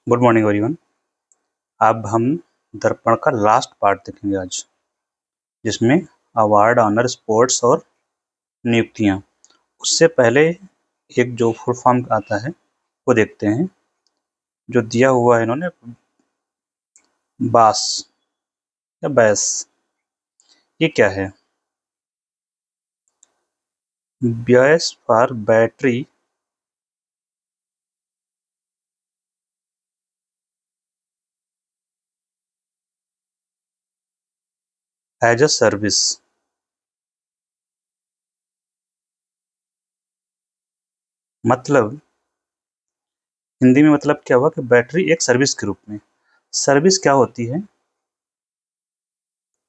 Good morning everyone. अब हम दर्पण का लास्ट पार्ट देखेंगे आज, जिसमें अवार्ड, ऑनर, स्पोर्ट्स और नियुक्तियां। उससे पहले एक जो फुल फॉर्म आता है वो देखते हैं, जो दिया हुआ है इन्होंने, बास या बैस। ये क्या है? BaaS for battery as a service. मतलब हिंदी में मतलब क्या हुआ कि बैटरी एक सर्विस के रूप में। सर्विस क्या होती है?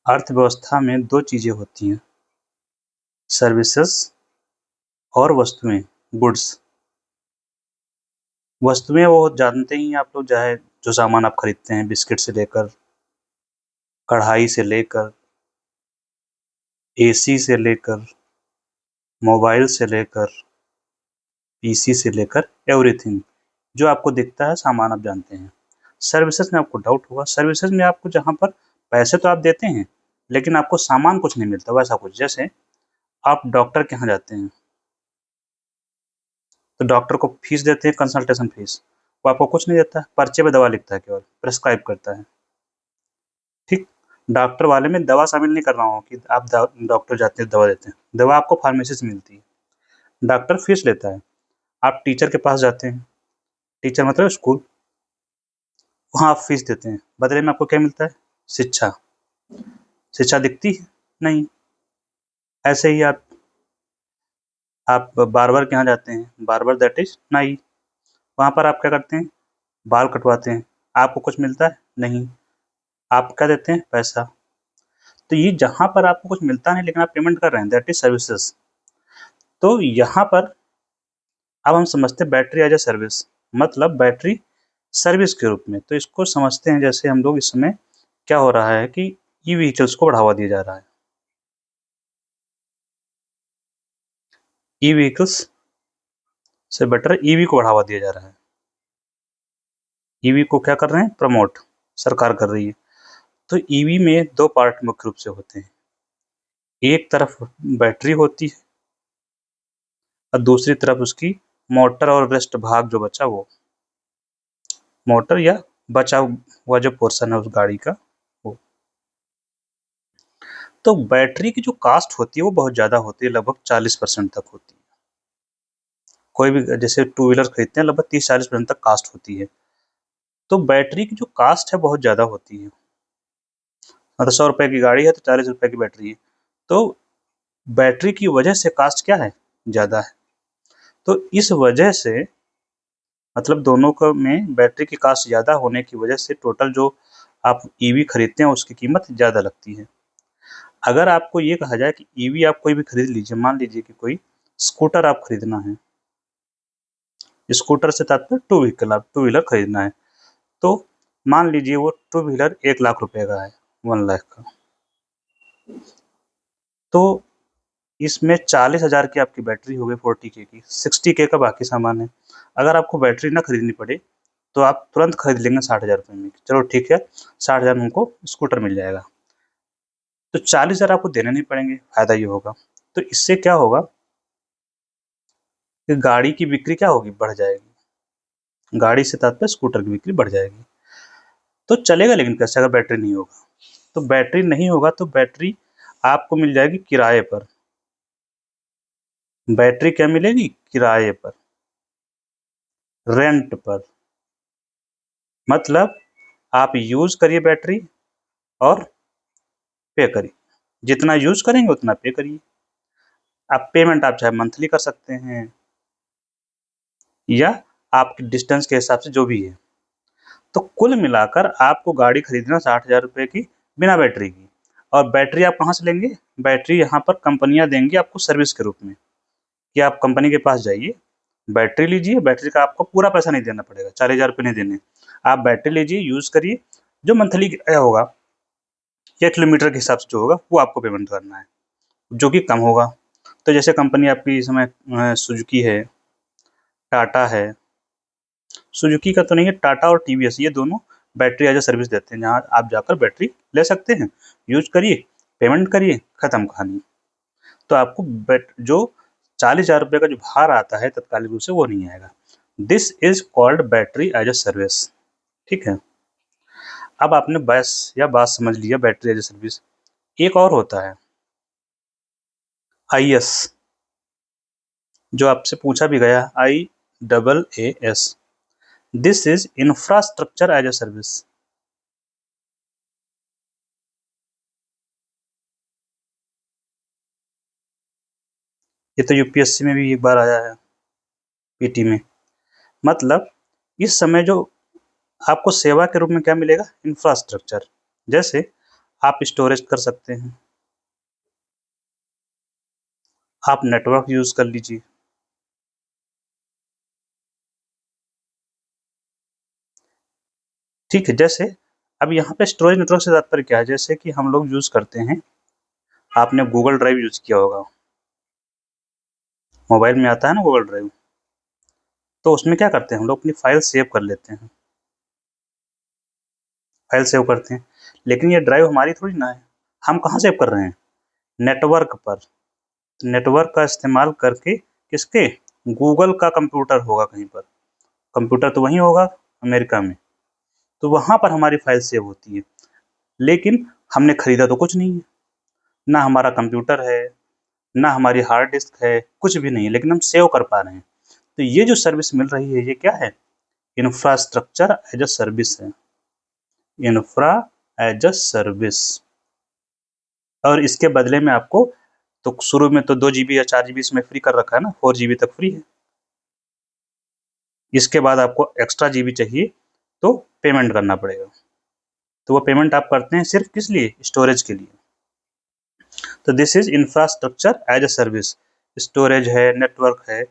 अर्थव्यवस्था में दो चीजें होती हैं, सर्विसेज और वस्तुएं, गुड्स। वस्तुएं वो जानते ही हैं आप लोग, चाहे जो सामान आप खरीदते हैं, बिस्किट से लेकर, कढ़ाई से लेकर, एसी से लेकर, मोबाइल से लेकर, पीसी से लेकर, एवरीथिंग जो आपको दिखता है सामान आप जानते हैं। सर्विसेज में आपको डाउट होगा, सर्विसेज में आपको जहाँ पर पैसे तो आप देते हैं लेकिन आपको सामान कुछ नहीं मिलता, वैसा कुछ। जैसे आप डॉक्टर के यहाँ जाते हैं तो डॉक्टर को फीस देते हैं, कंसल्टेशन फीस। वो आपको कुछ नहीं देता, पर्चे पे दवा लिखता है, केवल प्रेस्क्राइब करता है। ठीक, डॉक्टर वाले में दवा शामिल नहीं कर रहा हूँ कि आप डॉक्टर जाते हैं दवा देते हैं, दवा आपको फार्मेसी से मिलती है। डॉक्टर फीस लेता है। आप टीचर के पास जाते हैं, टीचर मतलब स्कूल, वहाँ आप फीस देते हैं, बदले में आपको क्या मिलता है? शिक्षा। शिक्षा दिखती है नहीं। ऐसे ही आप बार्बर के यहाँ जाते हैं, बार्बर दैट इज नाई। वहाँ पर आप क्या करते हैं? बाल कटवाते हैं। आपको कुछ मिलता है? नहीं। आप क्या देते हैं? पैसा। तो ये जहाँ पर आपको कुछ मिलता नहीं लेकिन आप पेमेंट कर रहे हैं, दैट इज सर्विसेज। तो यहाँ पर अब हम समझते हैं बैटरी एज ए सर्विस, मतलब बैटरी सर्विस के रूप में। तो इसको समझते हैं, जैसे हम लोग इस समय क्या हो रहा है कि ई व्हीकल्स को बढ़ावा दिया जा रहा है। ई व्हीकल्स से बेटर ईवी को बढ़ावा दिया जा रहा है। ईवी को क्या कर रहे हैं? प्रमोट सरकार कर रही है। तो ईवी में दो पार्ट मुख्य रूप से होते हैं, एक तरफ बैटरी होती है और दूसरी तरफ उसकी मोटर और रेस्ट भाग जो बचा वो मोटर या बचा हुआ जो पोर्शन है उस गाड़ी का वो। तो बैटरी की जो कास्ट होती है वो बहुत ज़्यादा होती है, लगभग 40% तक होती है। कोई भी जैसे टू व्हीलर खरीदते हैं, लगभग 30-40% तक कास्ट होती है। तो बैटरी की जो कास्ट है बहुत ज़्यादा होती है। मतलब 100 रुपए की गाड़ी है तो 40 रुपए की बैटरी है। तो बैटरी की वजह से कास्ट क्या है? ज़्यादा है। तो इस वजह से मतलब दोनों का में बैटरी की कास्ट ज़्यादा होने की वजह से टोटल जो आप ईवी खरीदते हैं उसकी कीमत ज़्यादा लगती है। अगर आपको ये कहा जाए कि ईवी आप कोई भी खरीद लीजिए, मान लीजिए कि कोई स्कूटर आप खरीदना है, स्कूटर से तात्पर्य टू व्हीकल, आप टू व्हीलर खरीदना है, तो मान लीजिए वो टू व्हीलर 1 लाख रुपए का है, 1 लाख का। तो इसमें 40,000 की आपकी बैटरी हो गई, 40K की, 60K का बाकी सामान है। अगर आपको बैटरी ना खरीदनी पड़े तो आप तुरंत खरीद लेंगे 60,000 रुपये में, चलो ठीक है 60,000 में हमको स्कूटर मिल जाएगा। तो 40,000 आपको देने नहीं पड़ेंगे, फायदा ये होगा। तो इससे क्या होगा कि गाड़ी की बिक्री क्या होगी? बढ़ जाएगी। गाड़ी से तात्पर्य स्कूटर की बिक्री बढ़ जाएगी। तो चलेगा लेकिन कैसे अगर बैटरी नहीं होगा? तो बैटरी नहीं होगा तो बैटरी आपको मिल जाएगी किराए पर। बैटरी क्या मिलेगी? किराए पर, रेंट पर। मतलब आप यूज करिए बैटरी और पे करिए, जितना यूज करेंगे उतना पे करिए। आप पेमेंट आप चाहे मंथली कर सकते हैं या आपके डिस्टेंस के हिसाब से जो भी है। तो कुल मिलाकर आपको गाड़ी खरीदना 60,000 रुपये की बिना बैटरी की। और बैटरी आप कहाँ से लेंगे? बैटरी यहाँ पर कंपनियां देंगी आपको सर्विस के रूप में, कि आप कंपनी के पास जाइए, बैटरी लीजिए, बैटरी का आपको पूरा पैसा नहीं देना पड़ेगा, 40,000 रुपये नहीं देने। आप बैटरी लीजिए, यूज करिए, जो मंथली किराया होगा या किलोमीटर के हिसाब से जो होगा वो आपको पेमेंट करना है, जो कि कम होगा। तो जैसे कंपनी आपकी इस समय सुजुकी है, टाटा है, सुजुकी का तो नहीं है, टाटा और टीवीएस ये दोनों बैटरी एज ए सर्विस देते हैं, जहाँ आप जाकर बैटरी ले सकते हैं, यूज करिए, पेमेंट करिए, खत्म कहानी। तो आपको जो 40,000 रुपये का जो भार आता है तत्कालिक रूप से वो नहीं आएगा। This is called battery as a service. ठीक है, अब आपने बस या बात समझ लिया बैटरी एज ए सर्विस। एक और होता है IS, जो आपसे पूछा भी गया, IAAS। This is infrastructure as a service. ये तो यूपीएससी में भी एक बार आया है, पीटी में। मतलब इस समय जो आपको सेवा के रूप में क्या मिलेगा, इंफ्रास्ट्रक्चर। जैसे आप स्टोरेज कर सकते हैं, आप नेटवर्क यूज कर लीजिए, ठीक है। जैसे अब यहाँ पे स्टोरेज नेटवर्क से तात्पर्य क्या है, जैसे कि हम लोग यूज करते हैं, आपने गूगल ड्राइव यूज किया होगा, मोबाइल में आता है ना गूगल ड्राइव, तो उसमें क्या करते हैं हम लोग, अपनी फाइल सेव कर लेते हैं, फाइल सेव करते हैं। लेकिन ये ड्राइव हमारी थोड़ी ना है, हम कहाँ सेव कर रहे हैं, नेटवर्क पर। नेटवर्क का इस्तेमाल करके, किसके, गूगल का कंप्यूटर होगा कहीं पर, कंप्यूटर तो वहीं होगा अमेरिका में, तो वहाँ पर हमारी फाइल सेव होती है। लेकिन हमने खरीदा तो कुछ नहीं है, ना हमारा कंप्यूटर है, ना हमारी हार्ड डिस्क है, कुछ भी नहीं है, लेकिन हम सेव कर पा रहे हैं। तो ये जो सर्विस मिल रही है ये क्या है, इंफ्रास्ट्रक्चर एज अ सर्विस है, इंफ्रा एज अ सर्विस। और इसके बदले में आपको, तो शुरू में तो 2 GB या 4 GB इसमें फ्री कर रखा है ना, 4 GB तक फ्री है। इसके बाद आपको एक्स्ट्रा GB चाहिए तो पेमेंट करना पड़ेगा। तो वो पेमेंट आप करते हैं सिर्फ किस लिए, स्टोरेज के लिए। तो this is infrastructure as a service. Storage है, नेटवर्क है,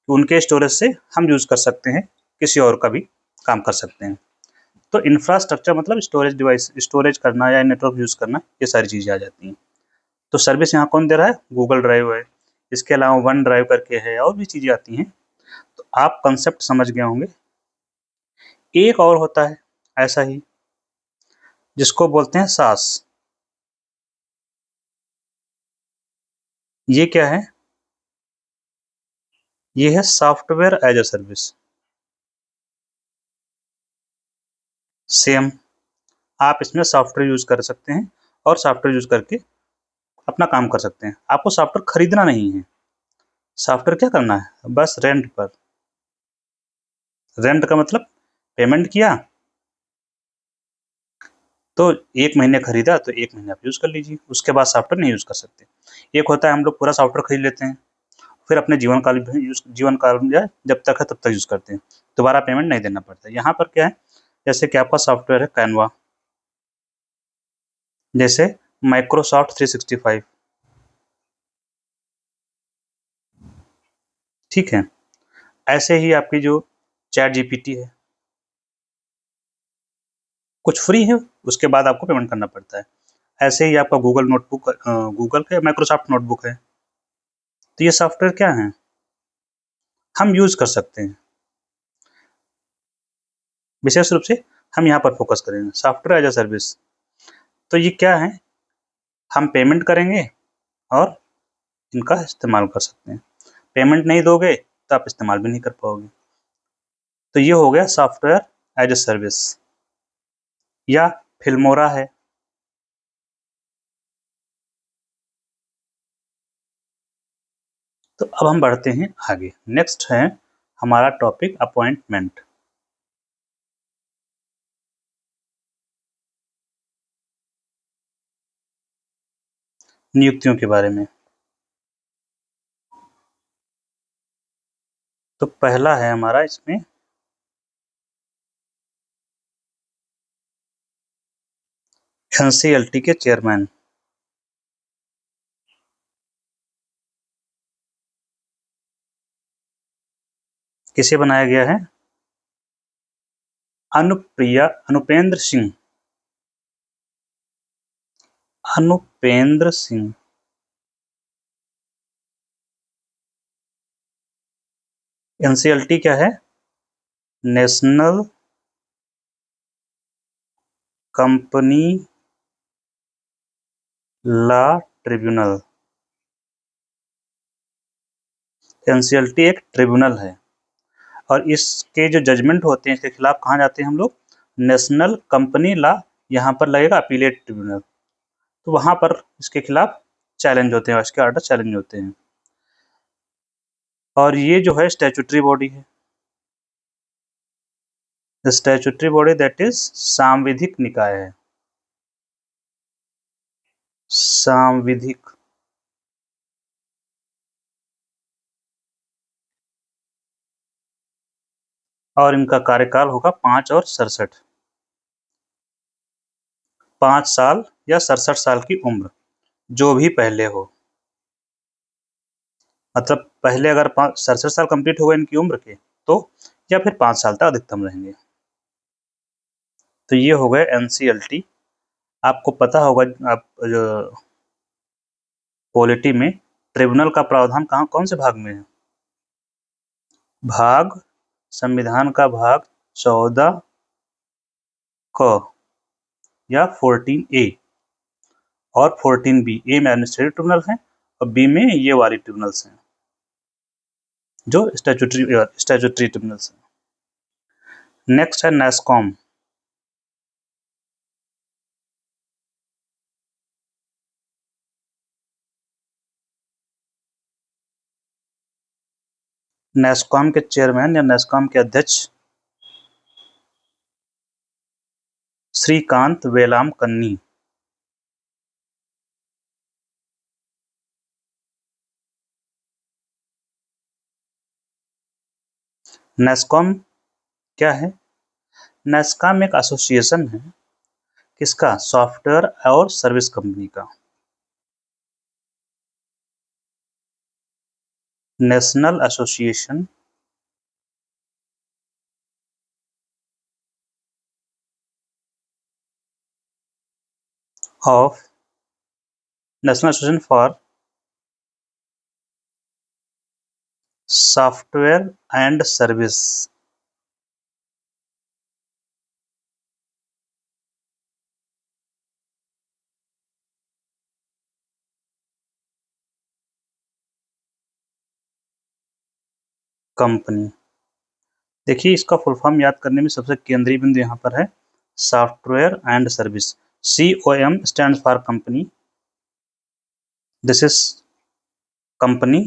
उनके स्टोरेज से हम यूज कर सकते हैं, किसी और का भी काम कर सकते हैं। तो इंफ्रास्ट्रक्चर मतलब स्टोरेज डिवाइस, स्टोरेज करना या नेटवर्क यूज करना, ये सारी चीजें आ जाती हैं। तो सर्विस यहाँ कौन दे रहा है, गूगल ड्राइव है, इसके अलावा वन ड्राइव करके है, और भी चीजें आती हैं। तो आप कंसेप्ट समझ गए होंगे। एक और होता है ऐसा ही, जिसको बोलते हैं सास। ये क्या है, ये है software as a service. Same, आप इसमें सॉफ्टवेयर यूज कर सकते हैं, और सॉफ्टवेयर यूज करके अपना काम कर सकते हैं। आपको सॉफ्टवेयर खरीदना नहीं है, सॉफ्टवेयर क्या करना है, बस रेंट पर। रेंट का मतलब पेमेंट किया, तो 1 महीने खरीदा तो 1 महीने आप यूज कर लीजिए, उसके बाद सॉफ्टवेयर नहीं यूज कर सकते। एक होता है हम लोग पूरा सॉफ्टवेयर खरीद लेते हैं, फिर अपने जीवन काल में जब तक है तब तक यूज करते हैं, दोबारा पेमेंट नहीं देना पड़ता। यहाँ पर क्या है, जैसे कि आपका सॉफ्टवेयर है कैनवा, जैसे माइक्रोसॉफ्ट 365, ठीक है। ऐसे ही आपकी जो चैट जीपीटी है, कुछ फ्री है, उसके बाद आपको पेमेंट करना पड़ता है। ऐसे ही आपका गूगल नोटबुक, गूगल का माइक्रोसॉफ्ट नोटबुक है। तो ये सॉफ्टवेयर क्या है, हम यूज कर सकते हैं। विशेष रूप से हम यहाँ पर फोकस करेंगे सॉफ्टवेयर एज अ सर्विस। तो ये क्या है, हम पेमेंट करेंगे और इनका इस्तेमाल कर सकते हैं। पेमेंट नहीं दोगे तो आप इस्तेमाल भी नहीं कर पाओगे। तो ये हो गया सॉफ्टवेयर एज अ सर्विस, या फिल्मोरा है। तो अब हम बढ़ते हैं आगे, नेक्स्ट है हमारा टॉपिक अपॉइंटमेंट, नियुक्तियों के बारे में। तो पहला है हमारा इसमें एनसीएलटी के चेयरमैन। किसे बनाया गया है, अनुपेंद्र सिंह, अनुपेंद्र सिंह। एनसीएलटी क्या है, national company law tribunal. NCLT एक ट्रिब्यूनल है और इसके जो जजमेंट होते हैं इसके खिलाफ कहाँ जाते हैं हम लोग? नेशनल कंपनी लॉ, यहाँ पर लगेगा अपीलेट ट्रिब्यूनल, तो वहाँ पर इसके खिलाफ चैलेंज होते हैं, इसके आर्डर चैलेंज होते हैं। और ये जो है स्टैट्यूटरी बॉडी है, स्टैट्यूटरी बॉडी दैट इज सांविधिक निकाय है, सांविधिक। और इनका कार्यकाल होगा 5 और 67, 5 साल या 67 साल की उम्र, जो भी पहले हो। मतलब पहले अगर 67 साल कंप्लीट हो गए इनकी उम्र के तो, या फिर 5 साल तक अधिकतम रहेंगे। तो ये हो गए एनसीएलटी। आपको पता होगा आप जो पॉलिटी में ट्रिब्यूनल का प्रावधान कहाँ कौन से भाग में है? भाग, संविधान का भाग 14 क या 14A और 14B। ए में एडमिनिस्ट्रेटिव ट्रिब्यूनल है और बी में ये वाली ट्रिब्यूनल्स हैं जो स्टैट्यूटरी ट्रिब्यूनल्स हैं। नेक्स्ट है नेस्कॉम। नेस्कॉम के चेयरमैन या नेस्कॉम के अध्यक्ष श्रीकांत वेलामकन्नी। नेस्कॉम क्या है? नेस्कॉम एक एसोसिएशन है, किसका? सॉफ्टवेयर और सर्विस कंपनी का। National association of, national association for software and service. Company, देखिए इसका फुल फॉर्म याद करने में सबसे केंद्रीय बिंदु यहाँ पर है software and service. COM stands for company, this is company.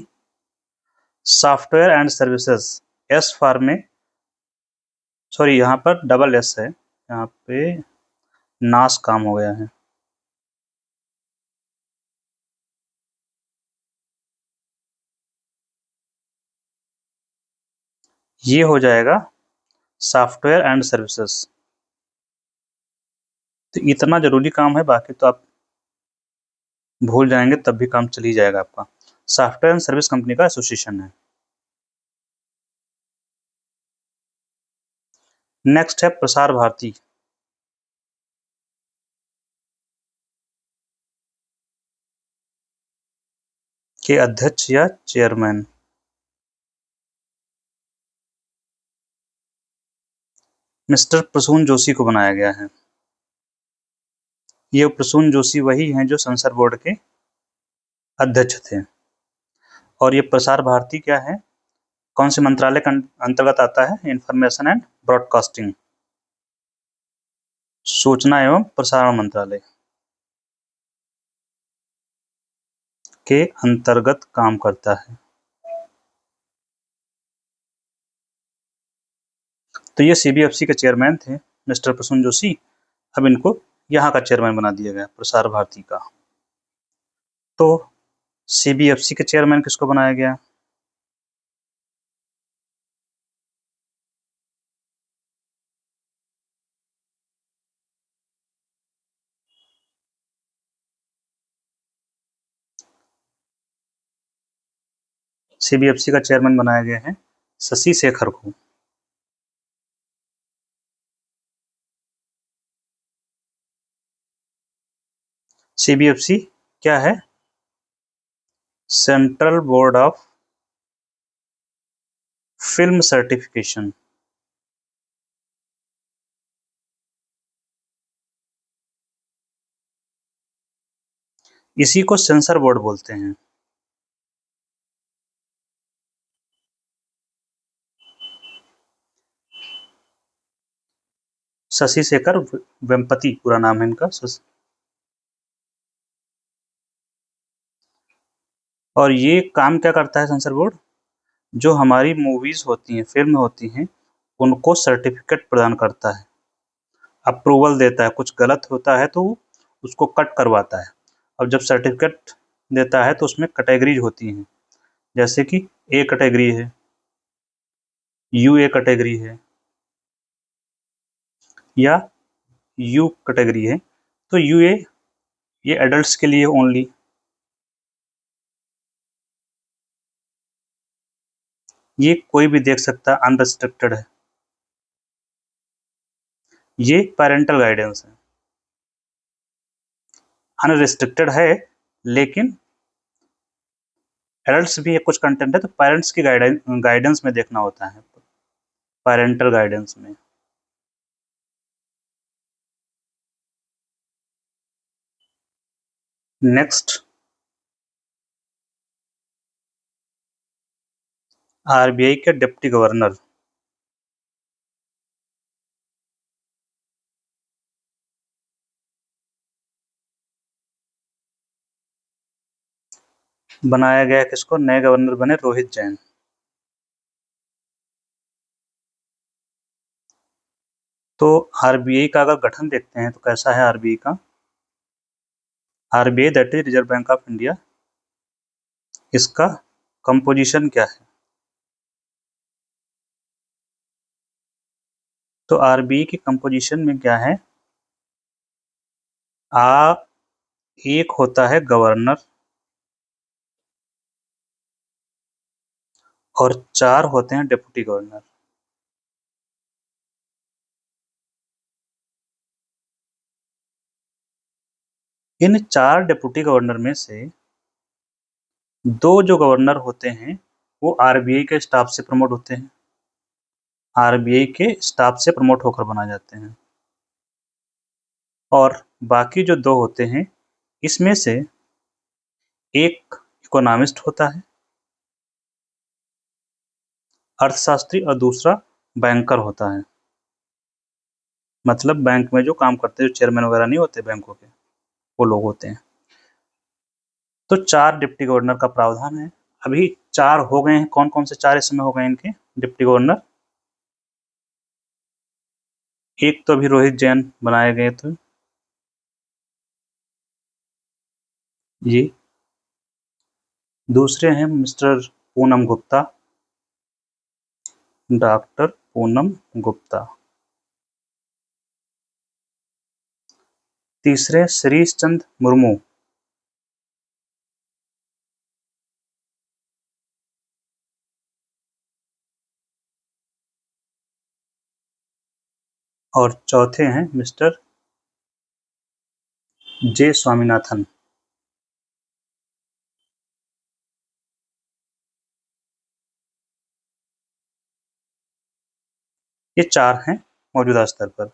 Software and services, S for में, सॉरी यहाँ पर डबल S है, यहाँ पे नास काम हो गया है। ये हो जाएगा सॉफ्टवेयर एंड सर्विसेज। तो इतना जरूरी काम है, बाकी तो आप भूल जाएंगे तब भी काम चल ही जाएगा आपका। सॉफ्टवेयर एंड सर्विस कंपनी का एसोसिएशन है। नेक्स्ट है प्रसार भारती के अध्यक्ष या चेयरमैन। मिस्टर प्रसून जोशी को बनाया गया है। ये प्रसून जोशी वही हैं जो सेंसर बोर्ड के अध्यक्ष थे। और ये प्रसार भारती क्या है, कौन से मंत्रालय के अंतर्गत आता है? इंफॉर्मेशन एंड ब्रॉडकास्टिंग, सूचना एवं प्रसारण मंत्रालय के अंतर्गत काम करता है। तो ये CBFC के चेयरमैन थे मिस्टर प्रसून जोशी, अब इनको यहाँ का चेयरमैन बना दिया गया प्रसार भारती का। तो CBFC के चेयरमैन किसको बनाया गया? CBFC का चेयरमैन बनाया गया है शशि शेखर को। CBFC क्या है? Central board of film certification. इसी को सेंसर बोर्ड बोलते हैं। शशि शेखर वेम्पति पूरा नाम है इनका। और ये काम क्या करता है सेंसर बोर्ड? जो हमारी मूवीज होती हैं, फिल्म होती हैं, उनको सर्टिफिकेट प्रदान करता है, अप्रूवल देता है। कुछ गलत होता है तो उसको कट करवाता है। अब जब सर्टिफिकेट देता है तो उसमें कैटेगरीज होती हैं, जैसे कि ए कैटेगरी है, यूए कैटेगरी है या यू कैटेगरी है। तो यूए ये एडल्ट्स के लिए ओनली, ये कोई भी देख सकता है, अनरिस्ट्रिक्टेड है। ये पेरेंटल गाइडेंस है, अनरिस्ट्रिक्टेड है, लेकिन एडल्ट्स भी कुछ कंटेंट है तो पेरेंट्स की गाइडेंस में देखना होता है, पेरेंटल गाइडेंस में। नेक्स्ट, आरबीआई के डिप्टी गवर्नर। बनाया गया किसको? नए गवर्नर बने रोहित जैन। तो आरबीआई का अगर गठन देखते हैं तो कैसा है आरबीआई का? RBI that is reserve bank of India. इसका कंपोजिशन क्या है? तो आरबीआई की कंपोजिशन में क्या है? एक होता है गवर्नर और 4 होते हैं डिप्टी गवर्नर। इन 4 डिप्टी गवर्नर में से 2 जो गवर्नर होते हैं वो आरबीआई के स्टाफ से प्रमोट होते हैं, आरबीआई के स्टाफ से प्रमोट होकर बनाए जाते हैं। और बाकी जो 2 होते हैं, इसमें से एक इकोनॉमिस्ट होता है, अर्थशास्त्री, और दूसरा बैंकर होता है। मतलब बैंक में जो काम करते हैं, जो चेयरमैन वगैरह नहीं होते बैंकों के, वो लोग होते हैं। तो 4 डिप्टी गवर्नर का प्रावधान है। अभी 4 हो गए हैं। कौन कौन से 4 इस समय हो गए इनके डिप्टी गवर्नर? एक तो अभी रोहित जैन बनाए गए थे, ये। दूसरे हैं मिस्टर पूनम गुप्ता, डॉक्टर पूनम गुप्ता। तीसरे श्रीश चंद्र मुर्मू। और चौथे हैं मिस्टर जे स्वामीनाथन। ये 4 हैं मौजूदा स्तर पर।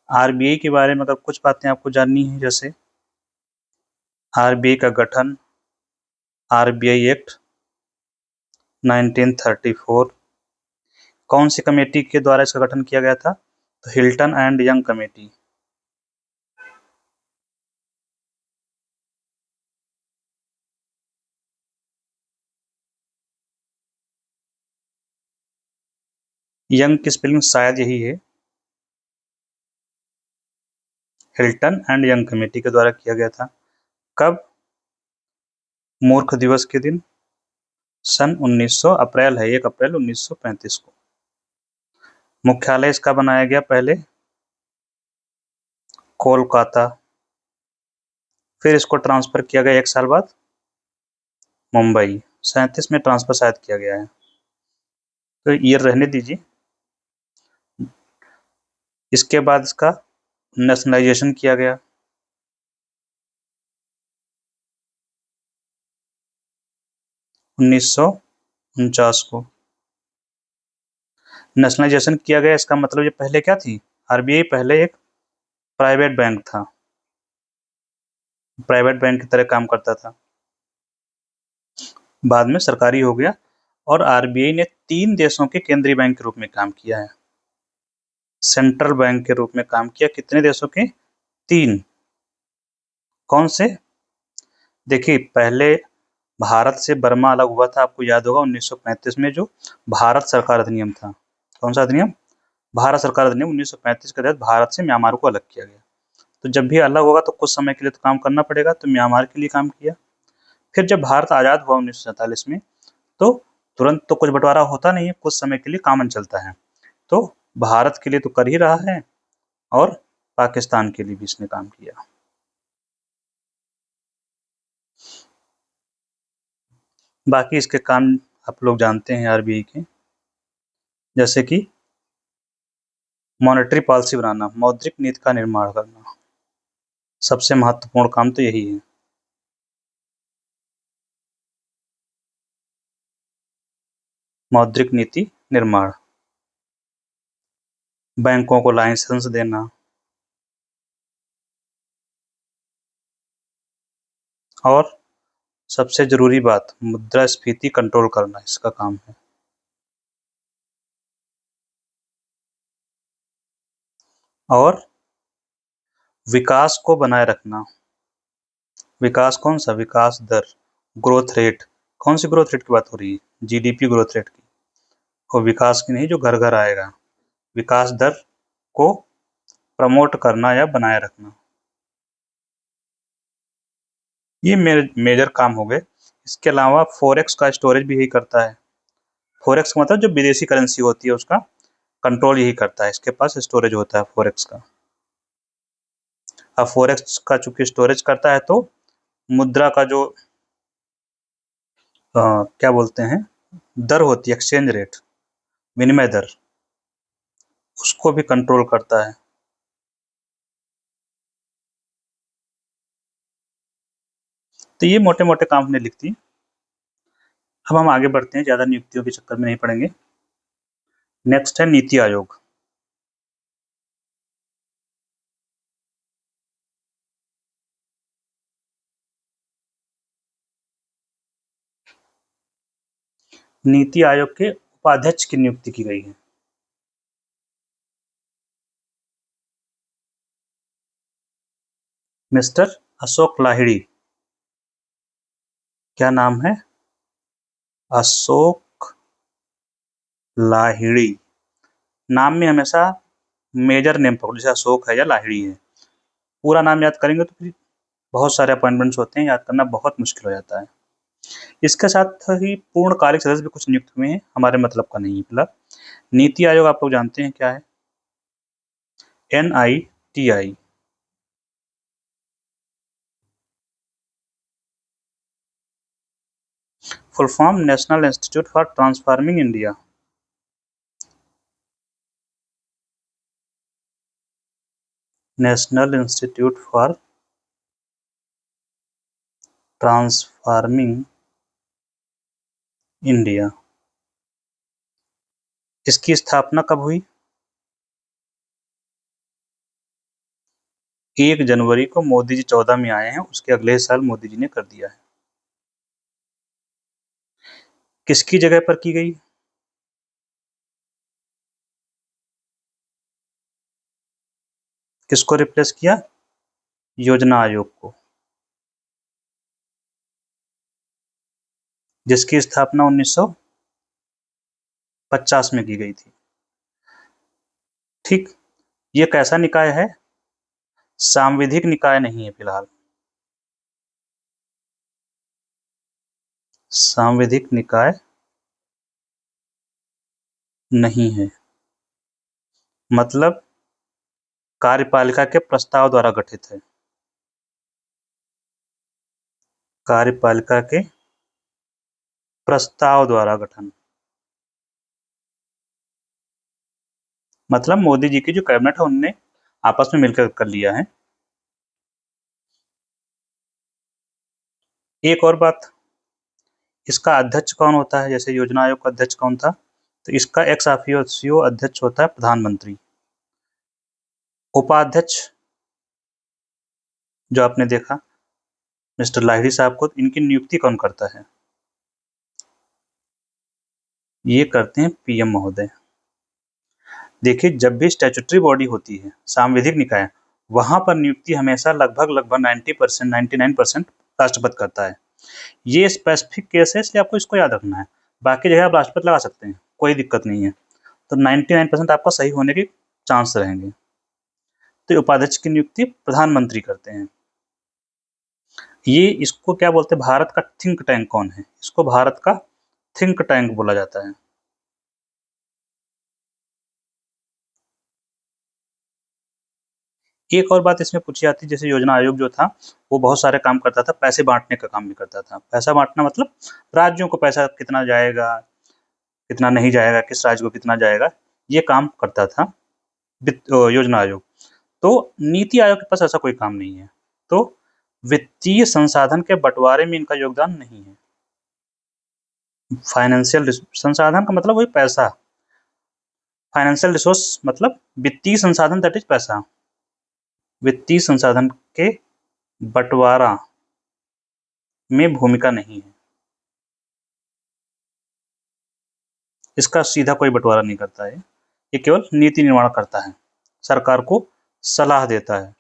आरबीआई के बारे में अगर कुछ बातें आपको जाननी है, जैसे आरबीआई का गठन, आरबीआई एक्ट 1934, कौन सी कमेटी के द्वारा इसका गठन किया गया था? तो Hilton and young committee. Young की स्पेलिंग शायद यही है, हिल्टन एंड यंग कमेटी के द्वारा किया गया था। कब? मूर्ख दिवस के दिन, सन 1900 अप्रैल है, 1 अप्रैल 1935 को। मुख्यालय इसका बनाया गया पहले कोलकाता, फिर इसको ट्रांसफर किया गया 1 साल बाद मुंबई। 37 में ट्रांसफर शायद किया गया है, तो ईयर रहने दीजिए। इसके बाद इसका नेशनलाइजेशन किया गया 1949 को। नेशनलाइजेशन किया गया, इसका मतलब ये पहले क्या थी? आरबीआई पहले एक प्राइवेट बैंक था, प्राइवेट बैंक की तरह काम करता था, बाद में सरकारी हो गया और आरबीआई ने 3 देशों के केंद्रीय बैंक के रूप में काम किया है। सेंट्रल बैंक के रूप में काम किया कितने देशों के? 3। कौन से? देखिए, पहले भारत से बर्मा अलग हुआ था, आपको याद होगा 1935 में, जो भारत सरकार अधिनियम था। कौन सा अधिनियम? भारत सरकार अधिनियम 1935 के तहत भारत से म्यांमार को अलग किया गया। तो जब भी अलग होगा तो कुछ समय के लिए तो काम करना पड़ेगा, तो म्यांमार के लिए काम किया। फिर जब भारत आज़ाद हुआ 1947 में, तो तुरंत तो कुछ बंटवारा होता नहीं है, कुछ समय के लिए कॉमन चलता है। तो भारत के लिए तो कर ही रहा है और पाकिस्तान के लिए भी इसने काम किया। बाकी इसके काम आप लोग जानते हैं आरबीआई के, जैसे कि मॉनेटरी पॉलिसी बनाना, मौद्रिक नीति का निर्माण करना। सबसे महत्वपूर्ण काम तो यही है। मौद्रिक नीति निर्माण, बैंकों को लाइसेंस देना और सबसे जरूरी बात, मुद्रास्फीति कंट्रोल करना इसका काम है। और विकास को बनाए रखना। विकास कौन सा? विकास दर, ग्रोथ रेट। कौन सी ग्रोथ रेट की बात हो रही है? जीडीपी ग्रोथ रेट की, और विकास की नहीं जो घर घर आएगा। विकास दर को प्रमोट करना या बनाए रखना, ये मेजर काम हो गए। इसके अलावा फॉरेक्स का स्टोरेज भी यही करता है। फॉरेक्स का मतलब जो विदेशी करेंसी होती है उसका कंट्रोल यही करता है, इसके पास स्टोरेज होता है फॉरेक्स का। अब फॉरेक्स का चूंकि स्टोरेज करता है तो मुद्रा का जो क्या बोलते हैं दर होती है, एक्सचेंज रेट, विनिमय दर, उसको भी कंट्रोल करता है। तो ये मोटे मोटे काम हमने लिख दिए। अब हम आगे बढ़ते हैं, ज़्यादा नियुक्तियों के चक्कर में नहीं पड़ेंगे। नेक्स्ट है नीति आयोग। नीति आयोग के उपाध्यक्ष की नियुक्ति की गई है। मिस्टर अशोक लाहिड़ी। क्या नाम है? अशोक लाहिड़ी। नाम में हमेशा मेजर नेम पकड़ो, जैसे अशोक है या लाहिड़ी है। पूरा नाम याद करेंगे तो फिर बहुत सारे अपॉइंटमेंट्स होते हैं, याद करना बहुत मुश्किल हो जाता है। इसके साथ ही पूर्णकालिक सदस्य भी कुछ नियुक्त हुए हैं, हमारे मतलब का नहीं है फिलहाल। नीति आयोग आप लोग जानते हैं क्या है? NITI। Full form national institute for transforming India. National institute for transforming India. इसकी स्थापना कब हुई? 1 जनवरी को मोदी जी 14 में आए हैं, उसके अगले साल मोदी जी ने कर दिया है। किसकी जगह पर की गई? किसको रिप्लेस किया? योजना आयोग को, जिसकी स्थापना 1950 में की गई थी। ठीक, ये कैसा निकाय है? सांविधिक निकाय नहीं है फिलहाल। सांविधिक निकाय नहीं है, मतलब कार्यपालिका के प्रस्ताव द्वारा गठित है। कार्यपालिका के प्रस्ताव द्वारा गठन, मतलब मोदी जी की जो कैबिनेट है उनने आपस में मिलकर कर लिया है। एक और बात, इसका अध्यक्ष कौन होता है? जैसे योजना आयोग का अध्यक्ष कौन था, तो इसका एक्स ऑफिशियो अध्यक्ष होता है प्रधानमंत्री। उपाध्यक्ष जो आपने देखा, मिस्टर लाहिड़ी साहब को इनकी नियुक्ति कौन करता है? ये करते हैं पीएम महोदय। देखिए, जब भी स्टैट्यूटरी बॉडी होती है, सांविधिक निकाय, वहाँ पर नियुक्ति हमेशा लगभग 90%, 99% राष्ट्रपति करता है। ये स्पेसिफिक केस है, इसलिए आपको इसको याद रखना है। बाकी जगह आप राष्ट्रपति लगा सकते हैं, कोई दिक्कत नहीं है। तो 99% आपका सही होने के चांस रहेंगे। तो उपाध्यक्ष की नियुक्ति प्रधानमंत्री करते हैं। ये इसको क्या बोलते हैं, भारत का थिंक टैंक कौन है? इसको भारत का थिंक टैंक बोला जाता है। एक और बात इसमें पूछी जाती है, जैसे योजना आयोग जो था वो बहुत सारे काम करता था, पैसे बांटने का काम भी करता था। पैसा बांटना मतलब राज्यों को पैसा कितना जाएगा, कितना नहीं जाएगा, किस राज्य को कितना जाएगा, ये काम करता था योजना आयोग। तो नीति आयोग के पास ऐसा कोई काम नहीं है। तो वित्तीय संसाधन के बंटवारे में इनका योगदान नहीं है। फाइनेंशियल संसाधन का मतलब वही पैसा, फाइनेंशियल रिसोर्स मतलब वित्तीय संसाधन, दैट इज पैसा। वित्तीय संसाधन के बंटवारा में भूमिका नहीं है। इसका सीधा कोई बंटवारा नहीं करता है, ये केवल नीति निर्माण करता है, सरकार को सलाह देता है।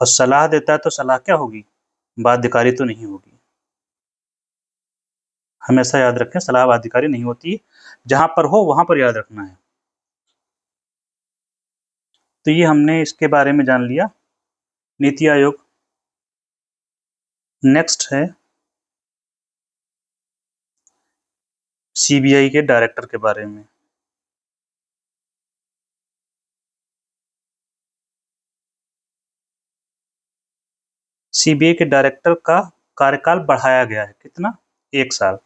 और सलाह देता है तो सलाह क्या होगी, बाध्यकारी तो नहीं होगी। हमेशा याद रखें, सलाह बाध्यकारी नहीं होती, जहां पर हो वहां पर याद रखना है। तो ये हमने इसके बारे में जान लिया, नीति आयोग। नेक्स्ट है सीबीआई के डायरेक्टर के बारे में। सीबीआई के डायरेक्टर का कार्यकाल बढ़ाया गया है, कितना? 1 साल।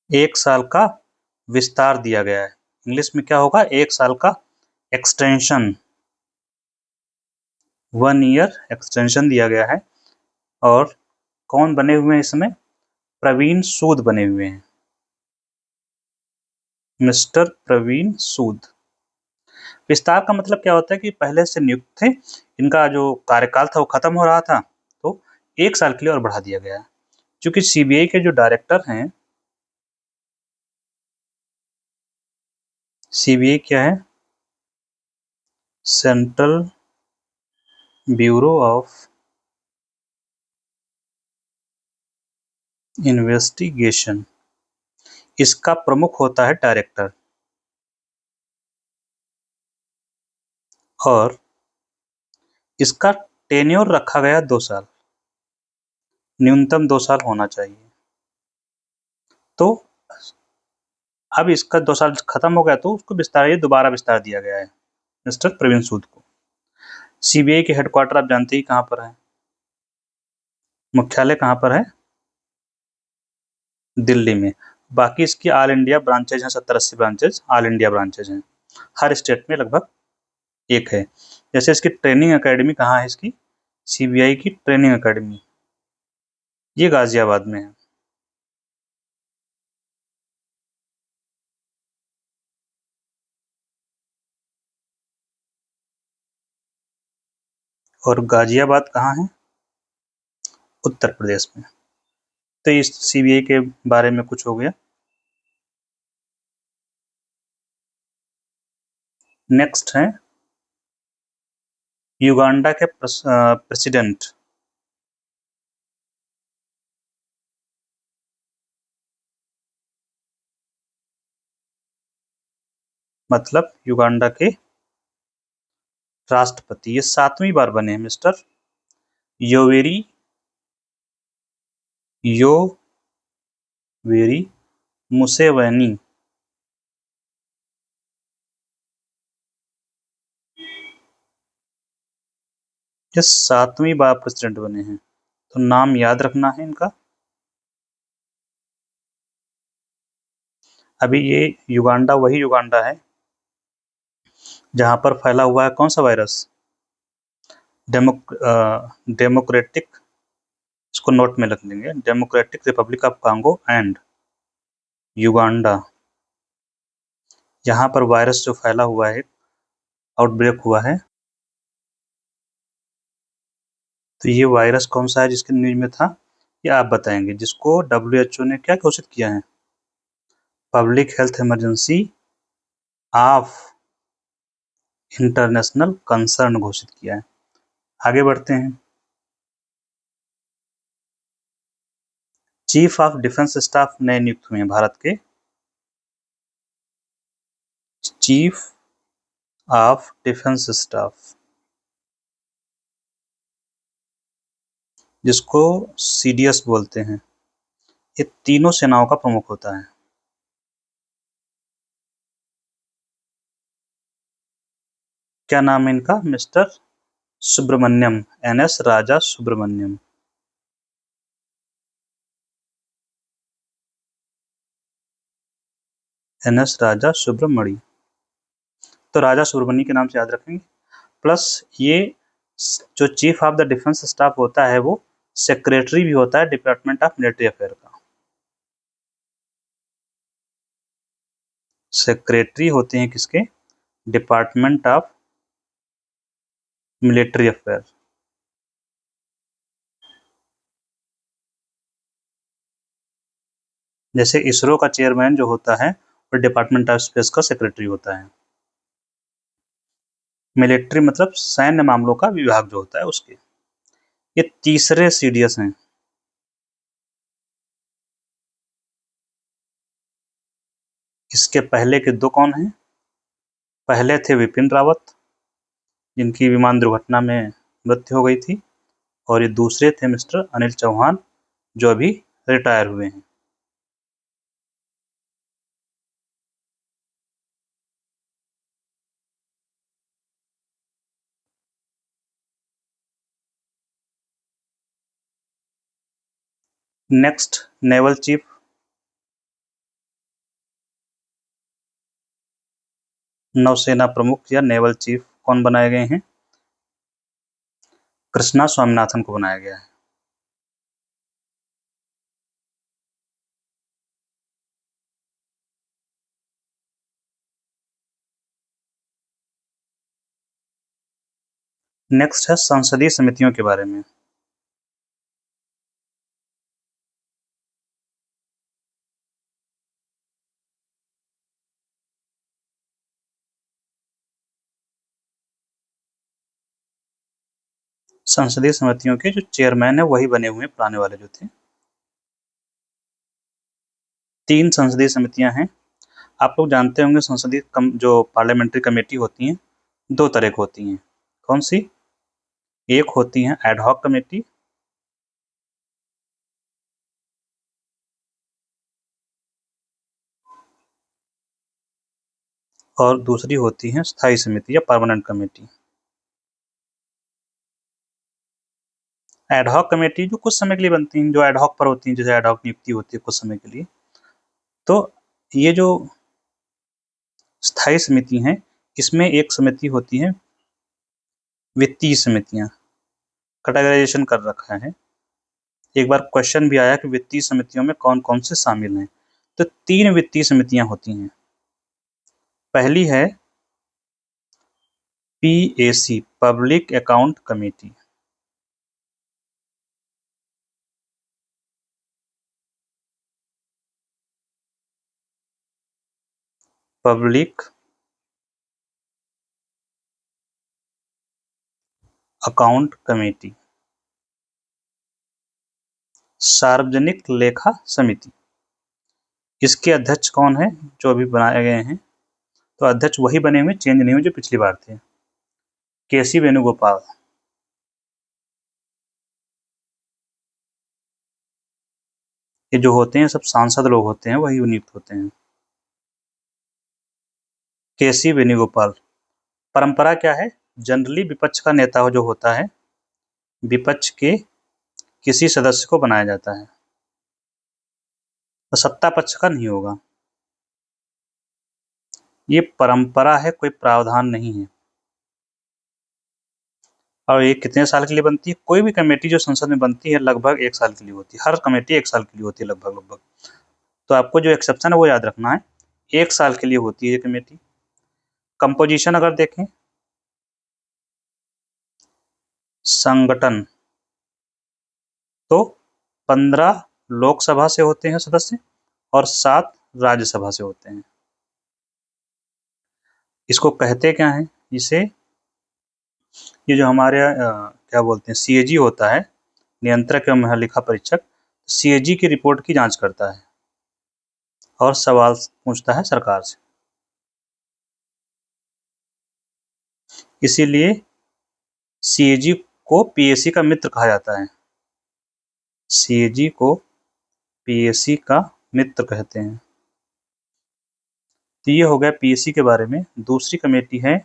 1 साल का विस्तार दिया गया है। इंग्लिश में क्या होगा, 1 साल का एक्सटेंशन, 1 ईयर एक्सटेंशन दिया गया है। और कौन बने हुए हैं इसमें? प्रवीण सूद बने हुए हैं, मिस्टर प्रवीण सूद। विस्तार का मतलब क्या होता है कि पहले से नियुक्त थे, इनका जो कार्यकाल था वो खत्म हो रहा था, तो 1 साल के लिए और बढ़ा दिया गया है। क्योंकि सीबीआई के जो डायरेक्टर हैं, सीबीआई क्या है, सेंट्रल ब्यूरो ऑफ इन्वेस्टिगेशन, इसका प्रमुख होता है डायरेक्टर। और इसका टेन्योर रखा गया 2 साल, न्यूनतम 2 साल होना चाहिए। तो अब इसका 2 साल खत्म हो गया, तो उसको दोबारा विस्तार दिया गया है मिस्टर प्रवीण सूद को। सीबीआई के हेडक्वार्टर आप जानते ही कहाँ पर है, मुख्यालय कहाँ पर है? दिल्ली में। बाकी इसकी ऑल इंडिया ब्रांचेज हैं, 70-80 ब्रांचेज ऑल इंडिया ब्रांचेज हैं, हर स्टेट में लगभग एक है। जैसे इसकी ट्रेनिंग एकेडमी कहाँ है, इसकी सीबीआई की ट्रेनिंग एकेडमी, ये गाजियाबाद में है। और गाजियाबाद कहाँ है? उत्तर प्रदेश में। तो इस सीबीआई के बारे में कुछ हो गया। नेक्स्ट है युगांडा के प्रेसिडेंट। मतलब युगांडा के राष्ट्रपति, ये 7वीं बार बने हैं मिस्टर योवेरी मुसेवेनी। ये 7वीं बार प्रेसिडेंट बने हैं, तो नाम याद रखना है इनका। अभी ये युगांडा वही युगांडा है जहां पर फैला हुआ है कौन सा वायरस, डेमोक्रेटिक, इसको नोट में लिख लेंगे, democratic Republic of Congo and Uganda. यहाँ पर वायरस जो फैला हुआ है, आउटब्रेक हुआ है, तो ये वायरस कौन सा है जिसके न्यूज में था, ये आप बताएंगे, जिसको WHO ने क्या घोषित किया है, public health emergency of international concern घोषित किया है। आगे बढ़ते हैं। चीफ ऑफ डिफेंस स्टाफ नए नियुक्त हुए हैं भारत के, चीफ ऑफ डिफेंस स्टाफ, जिसको CDS बोलते हैं, ये तीनों सेनाओं का प्रमुख होता है। क्या नाम है इनका, मिस्टर सुब्रमण्यम, NS राजा सुब्रमण्यम। NS राजा सुब्रमणि, तो राजा सुब्रमण्यम के नाम से याद रखेंगे। प्लस ये जो chief of the defence staff होता है वो सेक्रेटरी भी होता है डिपार्टमेंट ऑफ मिलिट्री अफेयर का। सेक्रेटरी होते हैं किसके, डिपार्टमेंट ऑफ मिलिट्री अफेयर। जैसे इसरो का चेयरमैन जो होता है वो डिपार्टमेंट ऑफ स्पेस का सेक्रेटरी होता है। मिलिट्री मतलब सैन्य मामलों का विभाग जो होता है उसके। ये तीसरे CDS हैं। इसके पहले के दो कौन हैं, पहले थे विपिन रावत जिनकी विमान दुर्घटना में मृत्यु हो गई थी, और ये दूसरे थे मिस्टर अनिल चौहान जो अभी रिटायर हुए हैं। नेक्स्ट, नेवल चीफ, नौसेना प्रमुख या नेवल चीफ कौन बनाए गए हैं, कृष्णा स्वामीनाथन को बनाया गया है। नेक्स्ट है संसदीय समितियों के बारे में। संसदीय समितियों के जो चेयरमैन है वही बने हुए पुराने वाले जो थे। 3 संसदीय समितियां हैं। आप लोग जानते होंगे संसदीय जो पार्लियामेंट्री कमेटी होती हैं 2 तरह की होती हैं। कौन सी, एक होती है एडहॉक कमेटी, और दूसरी होती है स्थायी समिति या परमानेंट कमेटी। एडहॉक कमेटी जो कुछ समय के लिए बनती हैं, जो एडहॉक पर होती हैं, जैसे एडहॉक नियुक्ति होती है कुछ समय के लिए। तो ये जो स्थायी समिति हैं, इसमें एक समिति होती है वित्तीय समितियां, कैटेगराइजेशन कर रखा है। एक बार क्वेश्चन भी आया कि वित्तीय समितियों में कौन कौन से शामिल हैं, तो 3 वित्तीय समितियां होती हैं। पहली है PAC, public account committee, public account committee. सार्वजनिक लेखा समिति, इसके अध्यक्ष कौन है, जो अभी बनाए गए हैं, तो अध्यक्ष वही बने हुए, चेंज नहीं हुए जो पिछली बार थे, KC वेणुगोपाल। ये जो होते हैं सब सांसद लोग होते हैं, वही नियुक्त होते हैं। KC वेणुगोपाल। परंपरा क्या है, जनरली विपक्ष का नेता जो होता है, विपक्ष के किसी सदस्य को बनाया जाता है, तो सत्ता पक्ष का नहीं होगा। ये परंपरा है, कोई प्रावधान नहीं है। और ये कितने साल के लिए बनती है, कोई भी कमेटी जो संसद में बनती है लगभग 1 साल के लिए होती है, हर कमेटी 1 साल के लिए होती है लगभग। तो आपको जो एक्सेप्शन है वो याद रखना है, 1 साल के लिए होती है ये कमेटी। कंपोजिशन अगर देखें, संगठन तो 15 लोकसभा से होते हैं सदस्य और 7 राज्यसभा से होते हैं। इसको कहते क्या हैं? इसे, ये जो हमारे क्या बोलते हैं, सीएजी होता है, नियंत्रक एवं महालेखा परीक्षक, सीएजी की रिपोर्ट की जांच करता है और सवाल पूछता है सरकार से। इसीलिए सीएजी को पीएसी का मित्र कहा जाता है। सीएजी को पीएसी का मित्र कहते हैं। तो ये हो गया पीएसी के बारे में। दूसरी कमेटी है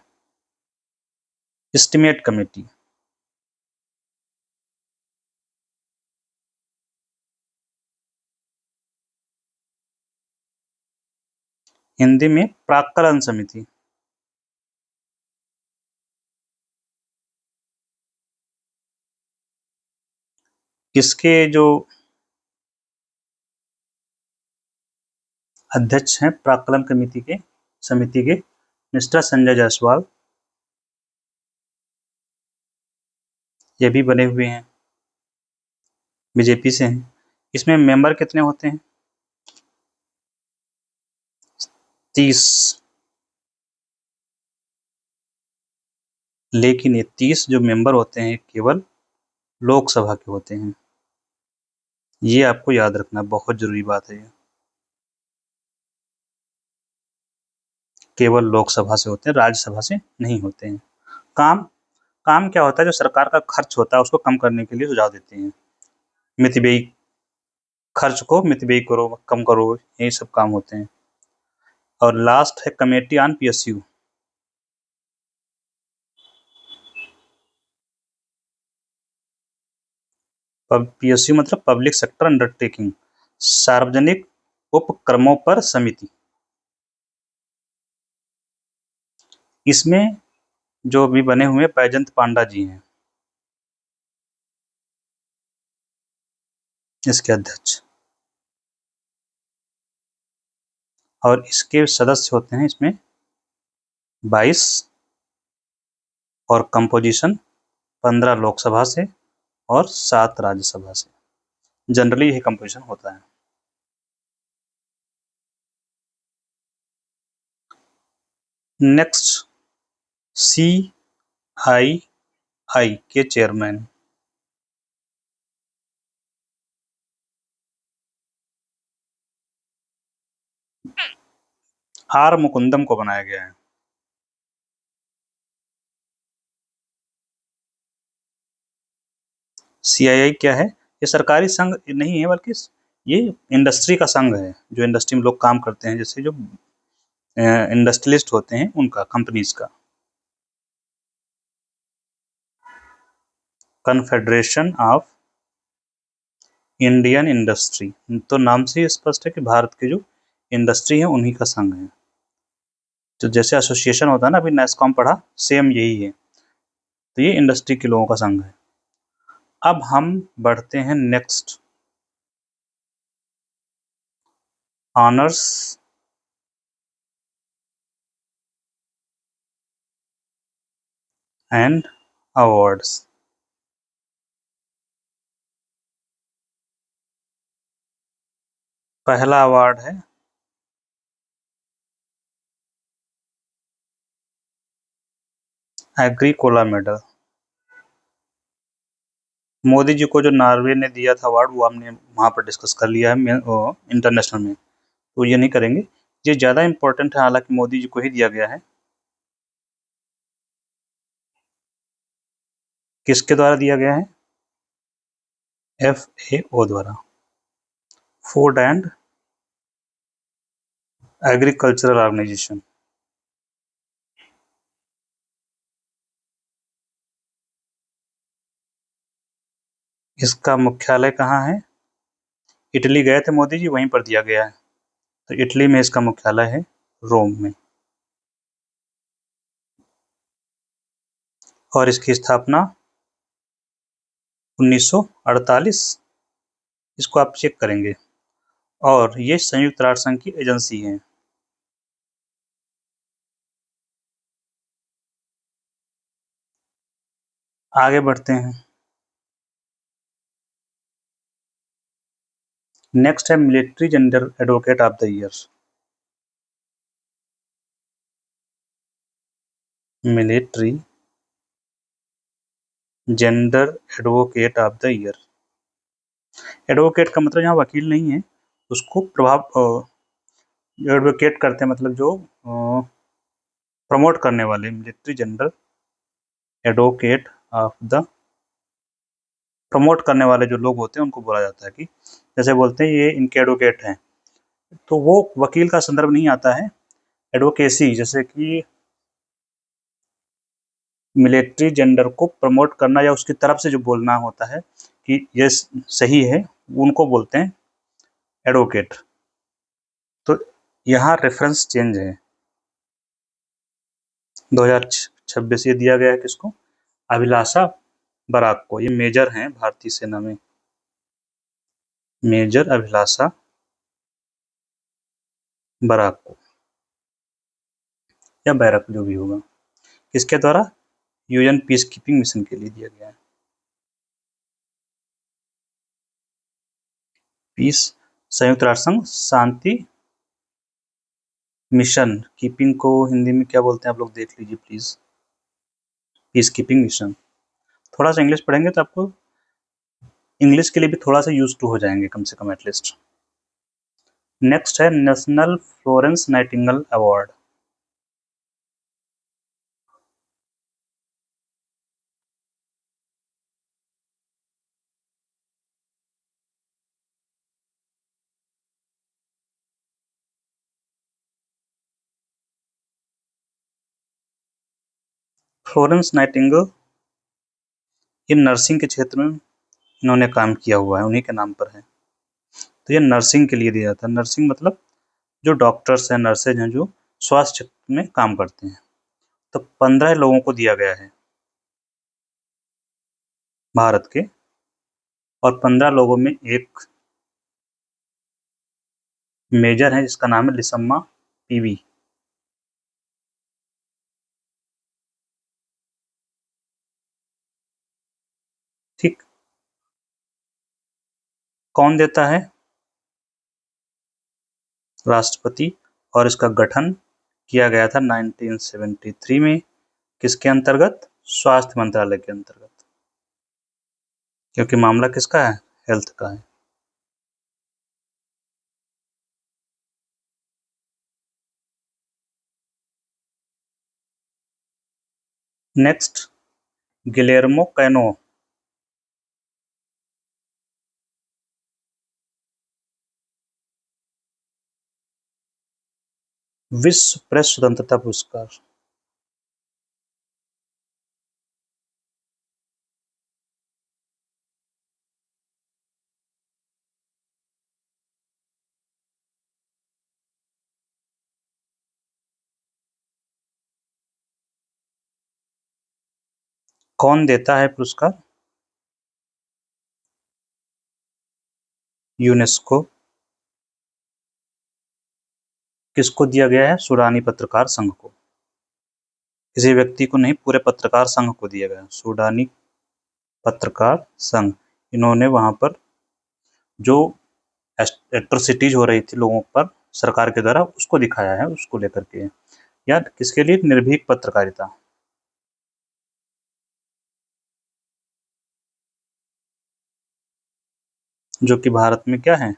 एस्टीमेट कमेटी। हिंदी में प्राक्कलन समिति। इसके जो अध्यक्ष हैं प्राक्कलन समिति के मिस्टर संजय जायसवाल, ये भी बने हुए हैं, बीजेपी से हैं। इसमें मेंबर कितने होते हैं? 30। लेकिन ये 30 जो मेंबर होते हैं केवल लोकसभा के होते हैं। ये आपको याद रखना बहुत जरूरी बात है। केवल लोकसभा से होते हैं, राज्यसभा से नहीं होते हैं। काम काम क्या होता है? जो सरकार का खर्च होता है उसको कम करने के लिए सुझाव देते हैं। मितव्ययी खर्च को मितव्ययी करो, कम करो, यही सब काम होते हैं। और लास्ट है कमेटी ऑन पीएसयू। पीएसयू मतलब पब्लिक सेक्टर अंडरटेकिंग, सार्वजनिक उपक्रमों पर समिति। इसमें जो भी बने हुए बैजंत पांडा जी हैं इसके अध्यक्ष, और इसके सदस्य होते हैं इसमें 22 और कंपोजिशन 15 लोकसभा से और 7 राज्यसभा से। जनरली यही कंपोजिशन होता है। नेक्स्ट, CII के चेयरमैन। आर मुकुंदम को बनाया गया है। CII क्या है? ये सरकारी संघ नहीं है, बल्कि ये इंडस्ट्री का संघ है, जो इंडस्ट्री में लोग काम करते हैं, जैसे जो इंडस्ट्रियलिस्ट होते हैं उनका, कंपनीज का। कन्फेडरेशन ऑफ इंडियन इंडस्ट्री, तो नाम से स्पष्ट है कि भारत के जो इंडस्ट्री है उन्हीं का संघ है। तो जैसे एसोसिएशन होता है ना, अभी नेस्कॉम पढ़ा, सेम यही है। तो ये इंडस्ट्री के लोगों का संघ है। अब हम बढ़ते हैं नेक्स्ट, ऑनर्स एंड अवार्ड्स। पहला अवार्ड है एग्रीकोला मेडल। मोदी जी को जो नॉर्वे ने दिया था अवार्ड, वो हमने वहाँ पर डिस्कस कर लिया है इंटरनेशनल में, तो ये नहीं करेंगे। ये ज़्यादा इम्पोर्टेंट है, हालांकि मोदी जी को ही दिया गया है। किसके द्वारा दिया गया है? FAO द्वारा, फूड एंड एग्रीकल्चरल ऑर्गेनाइजेशन। इसका मुख्यालय कहाँ है? इटली गए थे मोदी जी, वहीं पर दिया गया है। तो इटली में इसका मुख्यालय है, रोम में। और इसकी स्थापना 1948, इसको आप चेक करेंगे। और ये संयुक्त राष्ट्र संघ की एजेंसी है। आगे बढ़ते हैं। नेक्स्ट है military gender advocate of the year. Military gender advocate of the year. Advocate का मतलब यहाँ वकील नहीं है, उसको एडवोकेट करते हैं मतलब जो प्रमोट करने वाले, military gender advocate of the, promote करने वाले जो लोग होते हैं उनको बोला जाता है कि जैसे बोलते हैं ये इनके एडवोकेट हैं, तो वो वकील का संदर्भ नहीं आता है। एडवोकेसी जैसे कि मिलिट्री जेंडर को प्रमोट करना या उसकी तरफ से जो बोलना होता है कि ये सही है, उनको बोलते हैं एडवोकेट। तो यहाँ रेफरेंस चेंज है, 2026 ये दिया गया है किसको, अभिलाषा बराक को। ये मेजर हैं भारतीय सेना में, मेजर अभिलाषा बराक को या बैरक जो भी होगा, किसके द्वारा, यूएन पीस कीपिंग मिशन के लिए दिया गया है। पीस संयुक्त राष्ट्र संघ शांति मिशन, कीपिंग को हिंदी में क्या बोलते हैं आप लोग देख लीजिए प्लीज, पीस कीपिंग मिशन। थोड़ा सा इंग्लिश पढ़ेंगे तो आपको इंग्लिश के लिए भी थोड़ा सा यूज टू हो जाएंगे कम से कम एटलीस्ट। नेक्स्ट है national Florence Nightingale award. Florence Nightingale ये नर्सिंग के क्षेत्र में इन्होंने काम किया हुआ है, उन्हीं के नाम पर है। तो ये नर्सिंग के लिए दिया जाता है। नर्सिंग मतलब जो डॉक्टर्स हैं, नर्सेज हैं, जो स्वास्थ्य क्षेत्र में काम करते हैं। तो 15 लोगों को दिया गया है भारत के, और 15 लोगों में एक मेजर है जिसका नाम है लिसम्मा पीवी। ठीक, कौन देता है, राष्ट्रपति। और इसका गठन किया गया था 1973 में, किसके अंतर्गत, स्वास्थ्य मंत्रालय के अंतर्गत, क्योंकि मामला किसका है, हेल्थ का है। नेक्स्ट गिलेर्मो कैनो, विश्व प्रेस स्वतंत्रता पुरस्कार। कौन देता है पुरस्कार, यूनेस्को। किसको दिया गया है, सूडानी पत्रकार संघ को। किसी व्यक्ति को नहीं, पूरे पत्रकार संघ को दिया गया, सूडानी पत्रकार संघ। इन्होंने वहां पर जो एट्रोसिटीज हो रही थी लोगों पर सरकार के द्वारा, उसको दिखाया है, उसको लेकर के, या किसके लिए, निर्भीक पत्रकारिता। जो कि भारत में क्या है,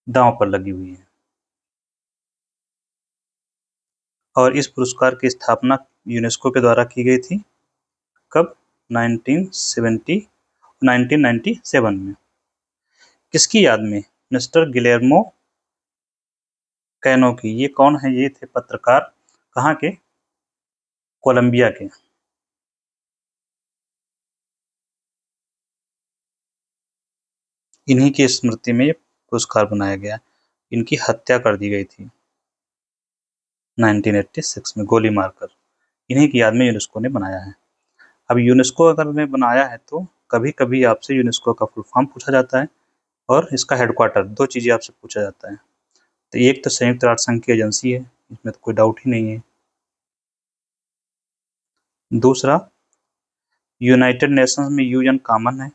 दांव पर लगी हुई है। और इस पुरस्कार की स्थापना यूनेस्को के द्वारा की गई थी, कब, 1997 में। किसकी याद में, मिस्टर गिलेर्मो कैनो की। ये कौन है, ये थे पत्रकार, कहाँ के, कोलंबिया के। इन्हीं की स्मृति में ये पुरस्कार बनाया गया। इनकी हत्या कर दी गई थी 1986 में गोली मारकर। इन्हीं की याद में यूनेस्को ने बनाया है। अब यूनेस्को अगर ने बनाया है तो कभी कभी आपसे यूनेस्को का फुल फॉर्म पूछा जाता है, और इसका हेडक्वार्टर, दो चीज़ें आपसे पूछा जाता है। तो एक तो संयुक्त राष्ट्र संघ की एजेंसी है, इसमें तो कोई डाउट ही नहीं है। दूसरा यूनाइटेड नेशंस में UN कॉमन है।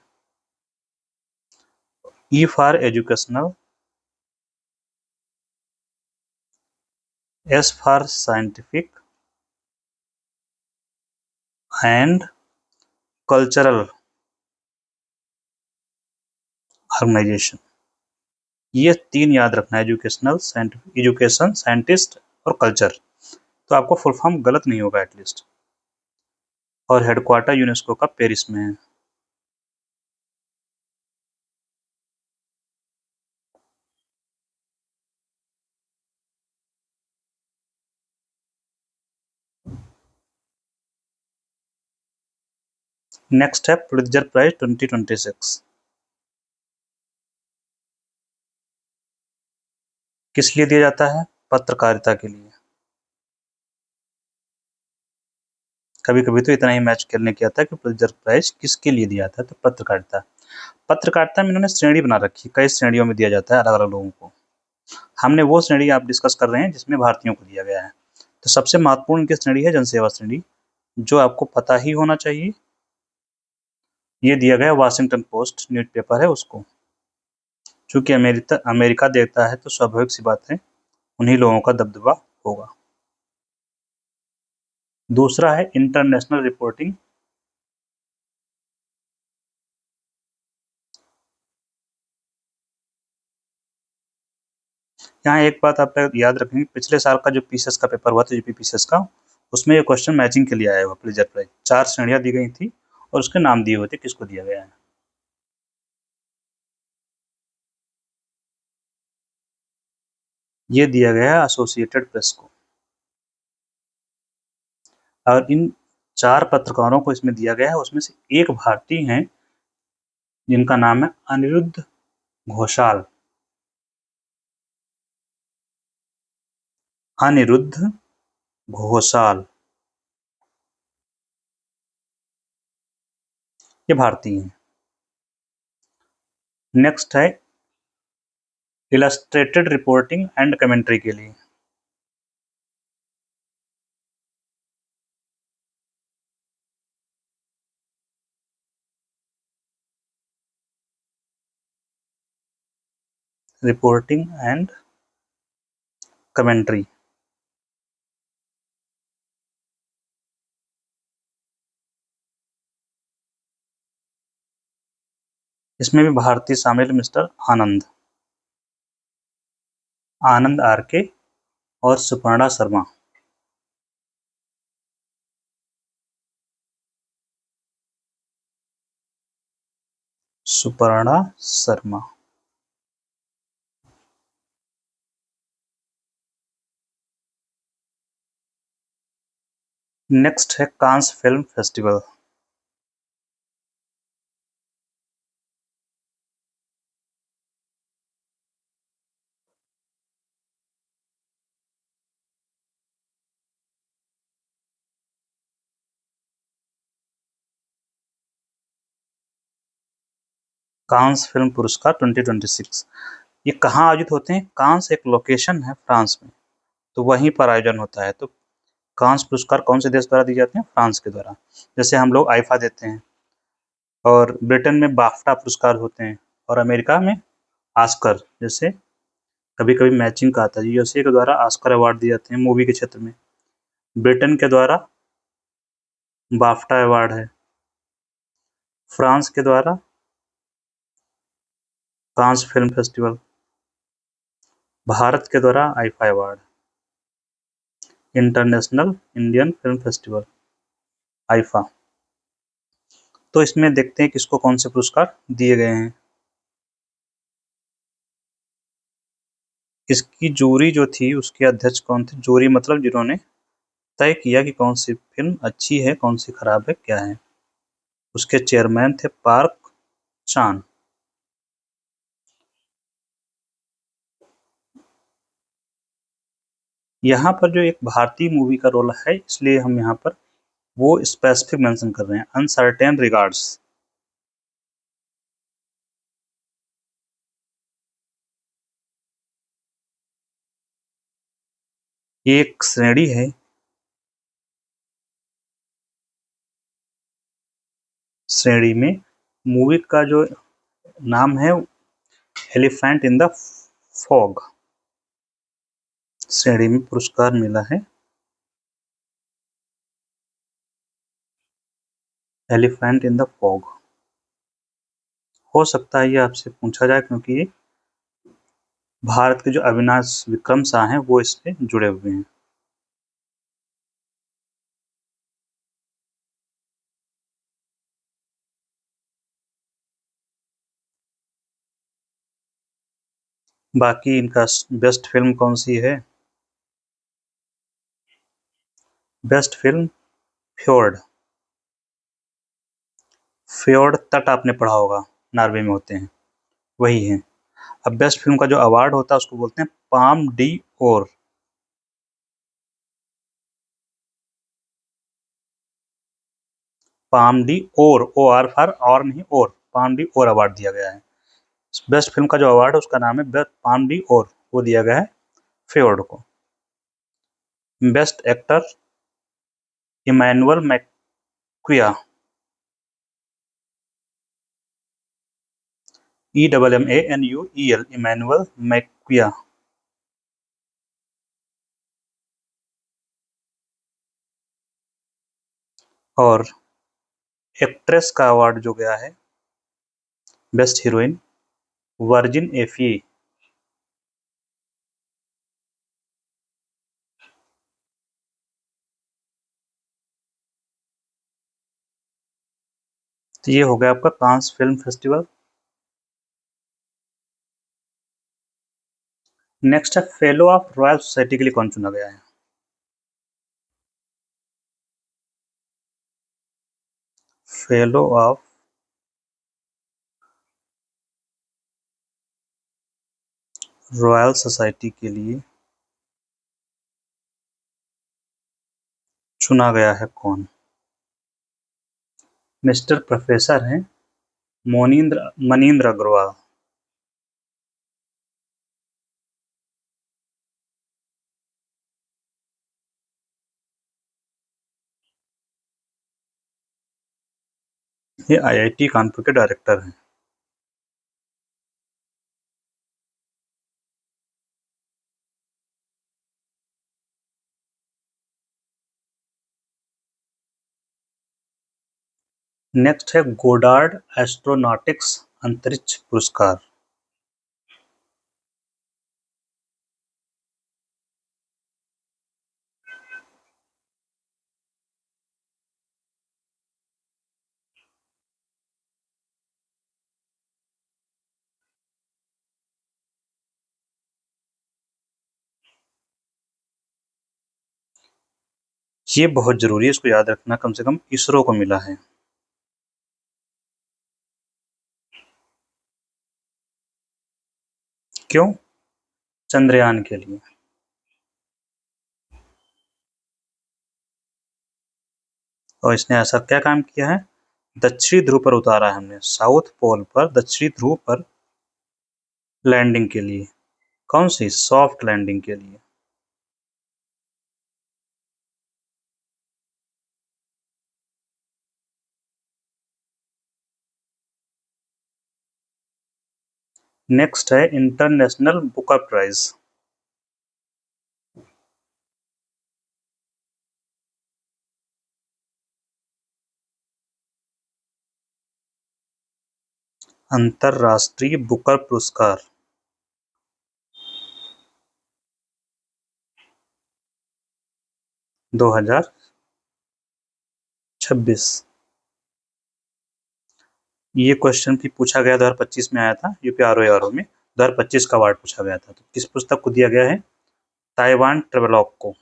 E for educational, S for scientific and cultural organisation. ये 3 याद रखना है, एजुकेशनल, साइंटिफिक, एजुकेशन, साइंटिस्ट और कल्चर। तो आपको फुल फॉर्म गलत नहीं होगा एटलीस्ट। और हेडक्वार्टर यूनेस्को का पेरिस में है। नेक्स्ट है पुलित्जर प्राइज 2026। किस लिए दिया जाता है? पत्रकारिता के लिए। कभी कभी तो इतना ही मैच करने की आता है कि पुलित्जर प्राइज किसके लिए दिया जाता है, तो पत्रकारिता। पत्रकारिता में इन्होंने श्रेणी बना रखी है, कई श्रेणियों में दिया जाता है अलग अलग लोगों को। हमने वो श्रेणी आप डिस्कस कर रहे हैं जिसमें भारतीयों को दिया गया है। तो सबसे महत्वपूर्ण इनकी श्रेणी है जनसेवा श्रेणी, जो आपको पता ही होना चाहिए। ये दिया गया वाशिंगटन पोस्ट न्यूज़पेपर है उसको। चूंकि अमेरिका देता है तो स्वाभाविक सी बात है उन्हीं लोगों का दबदबा होगा। दूसरा है इंटरनेशनल रिपोर्टिंग। यहाँ एक बात आप याद रखेंगे, पिछले साल का जो पीसीएस का पेपर हुआ था, यूपी पीसीएस का, उसमें ये क्वेश्चन मैचिंग के लिए आया हुआ पुलित्जर प्राइज। 4 श्रेणियां दी गई थी और उसके नाम दिए हुए थे किसको दिया गया है। ये दिया गया है एसोसिएटेड प्रेस को। और इन 4 पत्रकारों को इसमें दिया गया है, उसमें से एक भारतीय हैं जिनका नाम है अनिरुद्ध घोषाल। अनिरुद्ध घोषाल, ये भारतीय हैं। नेक्स्ट है इलस्ट्रेटेड रिपोर्टिंग एंड कमेंट्री के लिए। रिपोर्टिंग एंड कमेंट्री, इसमें भी भारतीय शामिल, मिस्टर आनंद, आनंद आरके और सुपर्णा शर्मा। सुपर्णा शर्मा। नेक्स्ट है Cannes film festival. Cannes film पुरस्कार 2026। ये कहाँ आयोजित होते हैं? कांस एक लोकेशन है फ्रांस में, तो वहीं पर आयोजन होता है। तो कांस पुरस्कार कौन से देश द्वारा दिए जाते हैं? फ्रांस के द्वारा। जैसे हम लोग आईफा देते हैं, और ब्रिटेन में बाफ्टा पुरस्कार होते हैं, और अमेरिका में ऑस्कर। जैसे कभी कभी मैचिंग का आता है, यूएसए के द्वारा ऑस्कर अवार्ड दिए जाते हैं मूवी के क्षेत्र में। ब्रिटेन के द्वारा बाफ्टा अवार्ड है। फ्रांस के द्वारा कांस फिल्म फेस्टिवल। भारत के द्वारा IIFA award, international Indian film festival, IIFA. तो इसमें देखते हैं किसको कौन से पुरस्कार दिए गए हैं। इसकी जूरी जो थी, उसके अध्यक्ष कौन थे? जूरी मतलब जिन्होंने तय किया कि कौन सी फिल्म अच्छी है, कौन सी खराब है, क्या है। उसके चेयरमैन थे पार्क चान। यहाँ पर जो एक भारतीय मूवी का रोल है, इसलिए हम यहाँ पर वो स्पेसिफिक मेंशन कर रहे हैं, अनसर्टेन रिगार्ड्स। ये एक श्रेणी है श्रेणी में मूवी का जो नाम है एलिफेंट इन द फॉग श्रेणी में पुरस्कार मिला है एलिफेंट इन द फॉग। हो सकता है ये आपसे पूछा जाए क्योंकि भारत के जो अविनाश विक्रम शाह हैं वो इससे जुड़े हुए हैं। बाकी इनका बेस्ट फिल्म कौन सी है? Best film fjord. फ्योर्ड तट आपने पढ़ा होगा, नॉर्वे में होते हैं, वही है। अब बेस्ट फिल्म का जो अवार्ड होता है उसको बोलते हैं Palme d'Or. Palme d'Or, O R for और नहीं Or, Palme d'Or award दिया गया है। बेस्ट फिल्म का जो अवार्ड है उसका नाम है पाम डी ओर, वो दिया गया है फ्योर्ड को। Best actor Emmanuel Macchia, EMMANUEL, Emmanuel Macchia. और एक्ट्रेस का अवार्ड जो गया है बेस्ट हीरोइन वर्जिन एफी। तो ये हो गया आपका कांस फिल्म फेस्टिवल। नेक्स्ट है फेलो ऑफ रॉयल सोसाइटी के लिए कौन चुना गया है? फेलो ऑफ रॉयल सोसाइटी के लिए चुना गया है कौन? मिस्टर प्रोफेसर हैं मनींद्र अग्रवाल। ये IIT कानपुर के डायरेक्टर हैं। नेक्स्ट है गोडार्ड एस्ट्रोनॉटिक्स अंतरिक्ष पुरस्कार। ये बहुत जरूरी है, इसको याद रखना, कम से कम इसरो को मिला है। क्यों? चंद्रयान के लिए। और इसने ऐसा क्या काम किया है? दक्षिणी ध्रुव पर उतारा है हमने, साउथ पोल पर, दक्षिणी ध्रुव पर लैंडिंग के लिए। कौन सी? सॉफ्ट लैंडिंग के लिए। नेक्स्ट है इंटरनेशनल बुकर प्राइज। अंतरराष्ट्रीय बुकर पुरस्कार 2026। ये क्वेश्चन भी पूछा गया 2025 में आया था, UPRO में 2025 का अवार्ड पूछा गया था। तो किस पुस्तक को दिया गया है? ताइवान ट्रेवेलॉग को।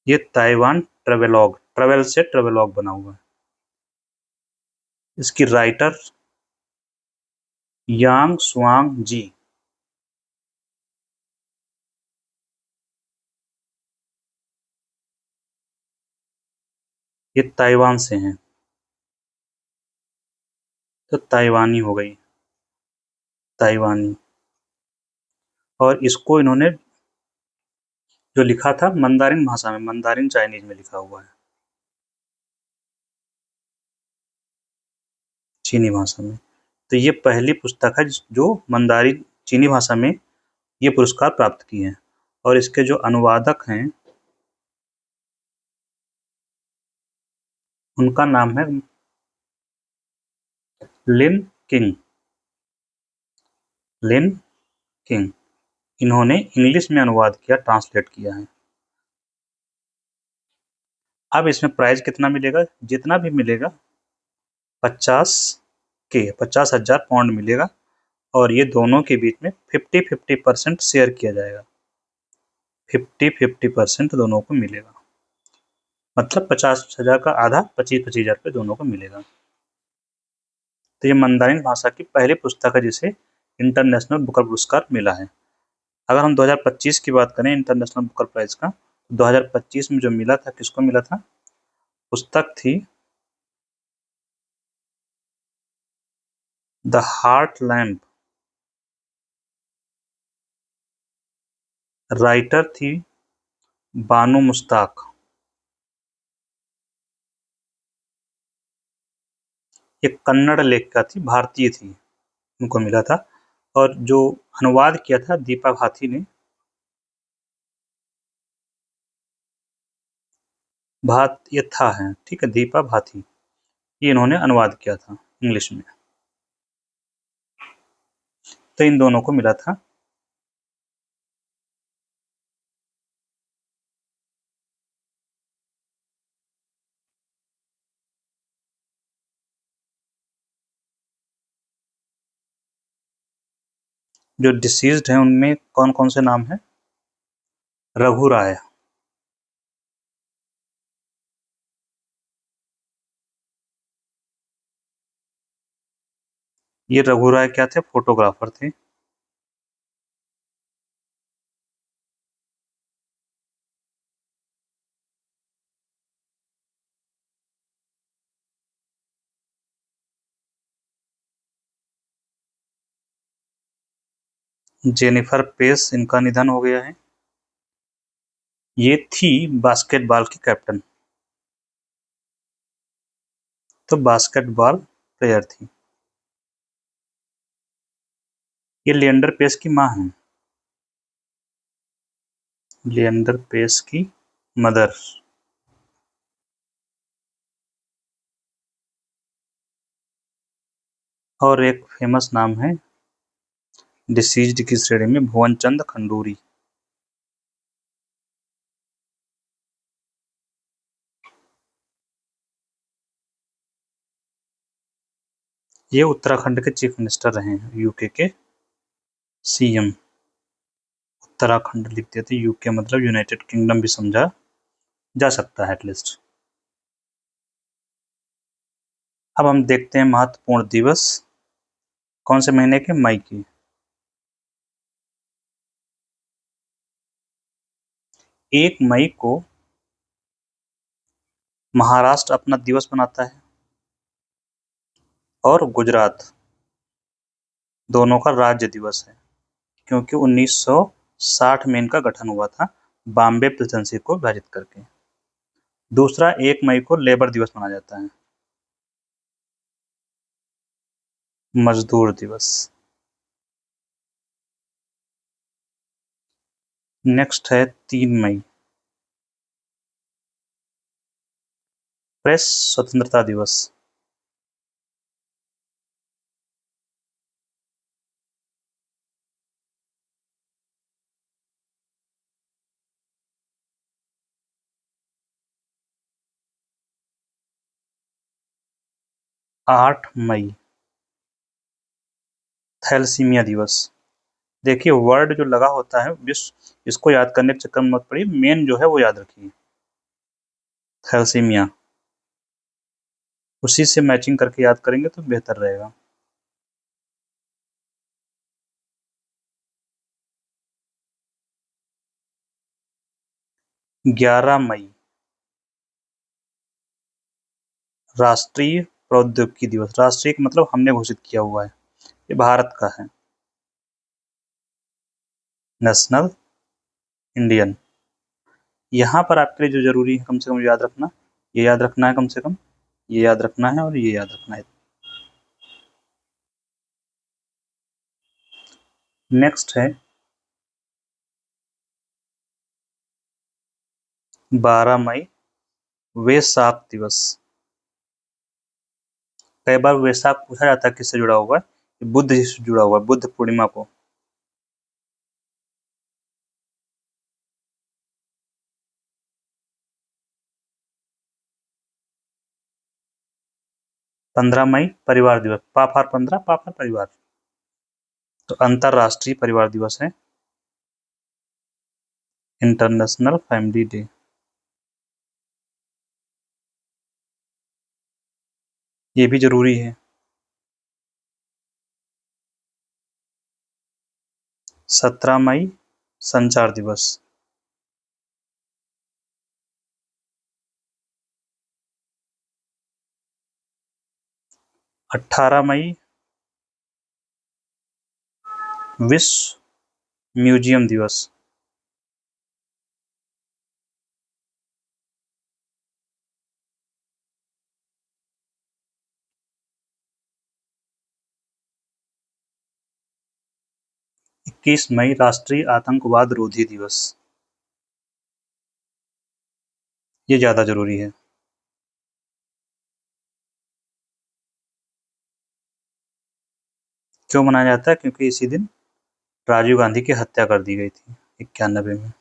ये ताइवान ट्रेवेलॉग, ट्रेवल से ट्रेवेलॉग बना हुआ है। इसकी राइटर यांग स्वांग जी। ये ताइवान से हैं, तो ताइवानी हो गई, ताइवानी। और इसको इन्होंने जो लिखा था मंदारिन भाषा में, मंदारिन चाइनीज में लिखा हुआ है, चीनी भाषा में। तो ये पहली पुस्तक है जो मंदारिन चीनी भाषा में ये पुरस्कार प्राप्त की है। और इसके जो अनुवादक हैं उनका नाम है लिन किंग। लिन किंग, इन्होंने इंग्लिश में अनुवाद किया, ट्रांसलेट किया है। अब इसमें प्राइज कितना मिलेगा? जितना भी मिलेगा 50,000 पाउंड मिलेगा, और ये दोनों के बीच में 50-50% शेयर किया जाएगा। 50-50% दोनों को मिलेगा, मतलब 50,000 का आधा 25,000 रुपये दोनों को मिलेगा। तो ये मंदारिन भाषा की पहली पुस्तक है जिसे इंटरनेशनल बुकर पुरस्कार मिला है। अगर हम 2025 की बात करें इंटरनेशनल बुकर प्राइज का, 2025 में जो मिला था, किसको मिला था? पुस्तक थी द हार्ट लैम्प, राइटर थी बानो मुश्ताक। ये कन्नड़ लेखिका थी, भारतीय थी, उनको मिला था। और जो अनुवाद किया था दीपा भाथी ने, ये था है, ठीक है, दीपा भाथी, ये इन्होंने अनुवाद किया था इंग्लिश में। तो इन दोनों को मिला था। जो डिसीज्ड हैं उनमें कौन कौन से नाम है? रघु राय, ये रघु राय क्या थे? फोटोग्राफर थे। जेनिफर पेस, इनका निधन हो गया है। ये थी बास्केटबॉल की कैप्टन, तो बास्केटबॉल प्लेयर थी। ये लिएंडर पेस की माँ है, लिएंडर पेस की मदर। और एक फेमस नाम है डिसीज्ड की श्रेणी में, भुवन चंद खंडूरी। ये उत्तराखंड के चीफ मिनिस्टर रहे हैं, यूके के सीएम। उत्तराखंड लिख देते, यूके मतलब यूनाइटेड किंगडम भी समझा जा सकता है एटलीस्ट। अब हम देखते हैं महत्वपूर्ण दिवस कौन से महीने के? मई के। 1 मई को महाराष्ट्र अपना दिवस मनाता है, और गुजरात दोनों का राज्य दिवस है, क्योंकि 1960 में इनका गठन हुआ था बॉम्बे प्रेसिडेंसी को विभाजित करके। दूसरा, 1 मई को लेबर दिवस मनाया जाता है, मजदूर दिवस। नेक्स्ट है 3 मई, प्रेस स्वतंत्रता दिवस। 8 मई, थैलेसीमिया दिवस। देखिए वर्ड जो लगा होता है इसको याद करने के चक्कर में मत पड़िए, मेन जो है वो याद रखिए, थैलेसीमिया। उसी से मैचिंग करके याद करेंगे तो बेहतर रहेगा। 11 मई, राष्ट्रीय प्रौद्योगिकी दिवस। राष्ट्रीय मतलब हमने घोषित किया हुआ है, ये भारत का है, नेशनल इंडियन। यहाँ पर आपके लिए जो ज़रूरी है कम से कम याद रखना, ये याद रखना है कम से कम, ये याद रखना है और ये याद रखना है। नेक्स्ट है 12 मई वैसाख दिवस। कई बार वैसाख पूछा जाता है किससे जुड़ा हुआ है, बुद्ध जी से जुड़ा हुआ है, बुद्ध पूर्णिमा को। 15 मई परिवार दिवस, पा फॉर 15, पा फॉर परिवार, तो अंतरराष्ट्रीय परिवार दिवस है, इंटरनेशनल फैमिली डे। ये भी जरूरी है। 17 मई संचार दिवस। 18 मई विश्व म्यूजियम दिवस। 21 मई राष्ट्रीय आतंकवाद रोधी दिवस। ये ज़्यादा ज़रूरी है। क्यों मनाया जाता है? क्योंकि इसी दिन राजीव गांधी की हत्या कर दी गई थी 91 में।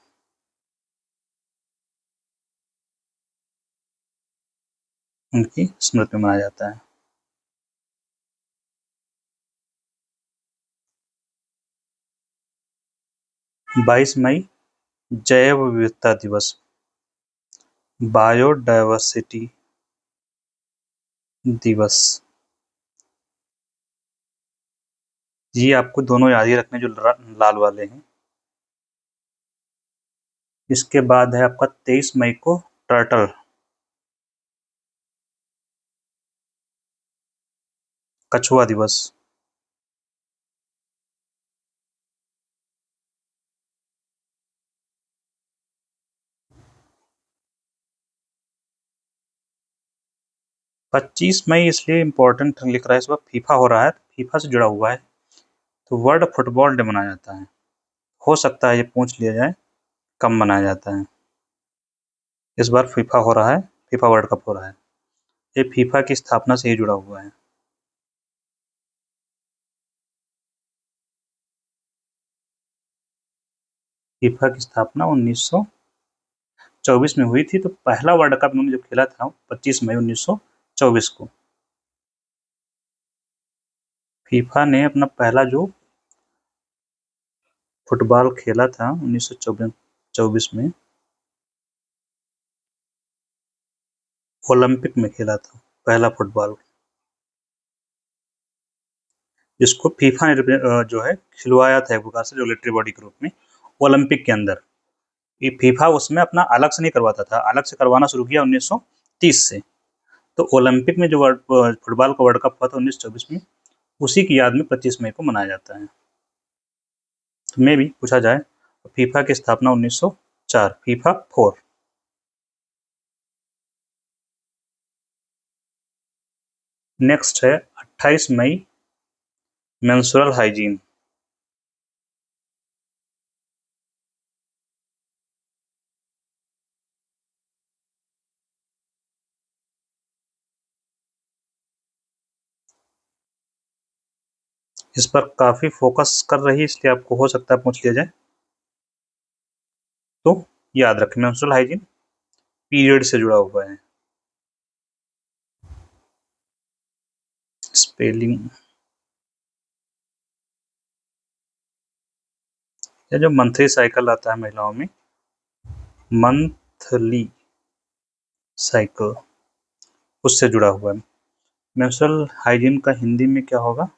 उनकी स्मृति में मनाया जाता है। 22 मई जैव विविधता दिवस, बायोडायवर्सिटी दिवस। ये आपको दोनों याद ही रखने, जो लाल वाले हैं। इसके बाद है आपका 23 मई को टर्टल, कछुआ दिवस। 25 मई इसलिए इम्पोर्टेंट लिख रहा है, इस वक्त फीफा हो रहा है, फीफा से जुड़ा हुआ है, तो वर्ल्ड फुटबॉल डे मनाया जाता है। हो सकता है ये पूछ लिया जाए कब मनाया जाता है। इस बार फीफा हो रहा है, फीफा वर्ल्ड कप हो रहा है, ये फीफा की स्थापना से ही जुड़ा हुआ है। फीफा की स्थापना 1924 में हुई थी, तो पहला वर्ल्ड कप उन्होंने जो खेला था 25 मई 1924 को। फीफा ने अपना पहला जो फुटबॉल खेला था 1924 में, ओलंपिक में खेला था पहला फुटबॉल, जिसको फीफा ने जो है खिलवाया था एक प्रकार से रेगुलेटरी बॉडी के रूप में ओलंपिक के अंदर। ये फीफा उसमें अपना अलग से नहीं करवाता था, अलग से करवाना शुरू किया 1930 से। तो ओलंपिक में जो फुटबॉल का वर्ल्ड कप हुआ था 1924 में, उसी की याद में 25 मई को मनाया जाता है। तो में भी पूछा जाए, फीफा की स्थापना 1904, फीफा 4। नेक्स्ट है 28 मई मेंस्ट्रुअल हाइजीन। इस पर काफी फोकस कर रही है, इसलिए आपको हो सकता है पूछ लिया जाए, तो याद रखें मेंस्ट्रुअल हाइजीन पीरियड से जुड़ा हुआ है। स्पेलिंग, या जो मंथली साइकिल आता है महिलाओं में, मंथली साइकिल, उससे जुड़ा हुआ है। मेंस्ट्रुअल हाइजीन का हिंदी में क्या होगा,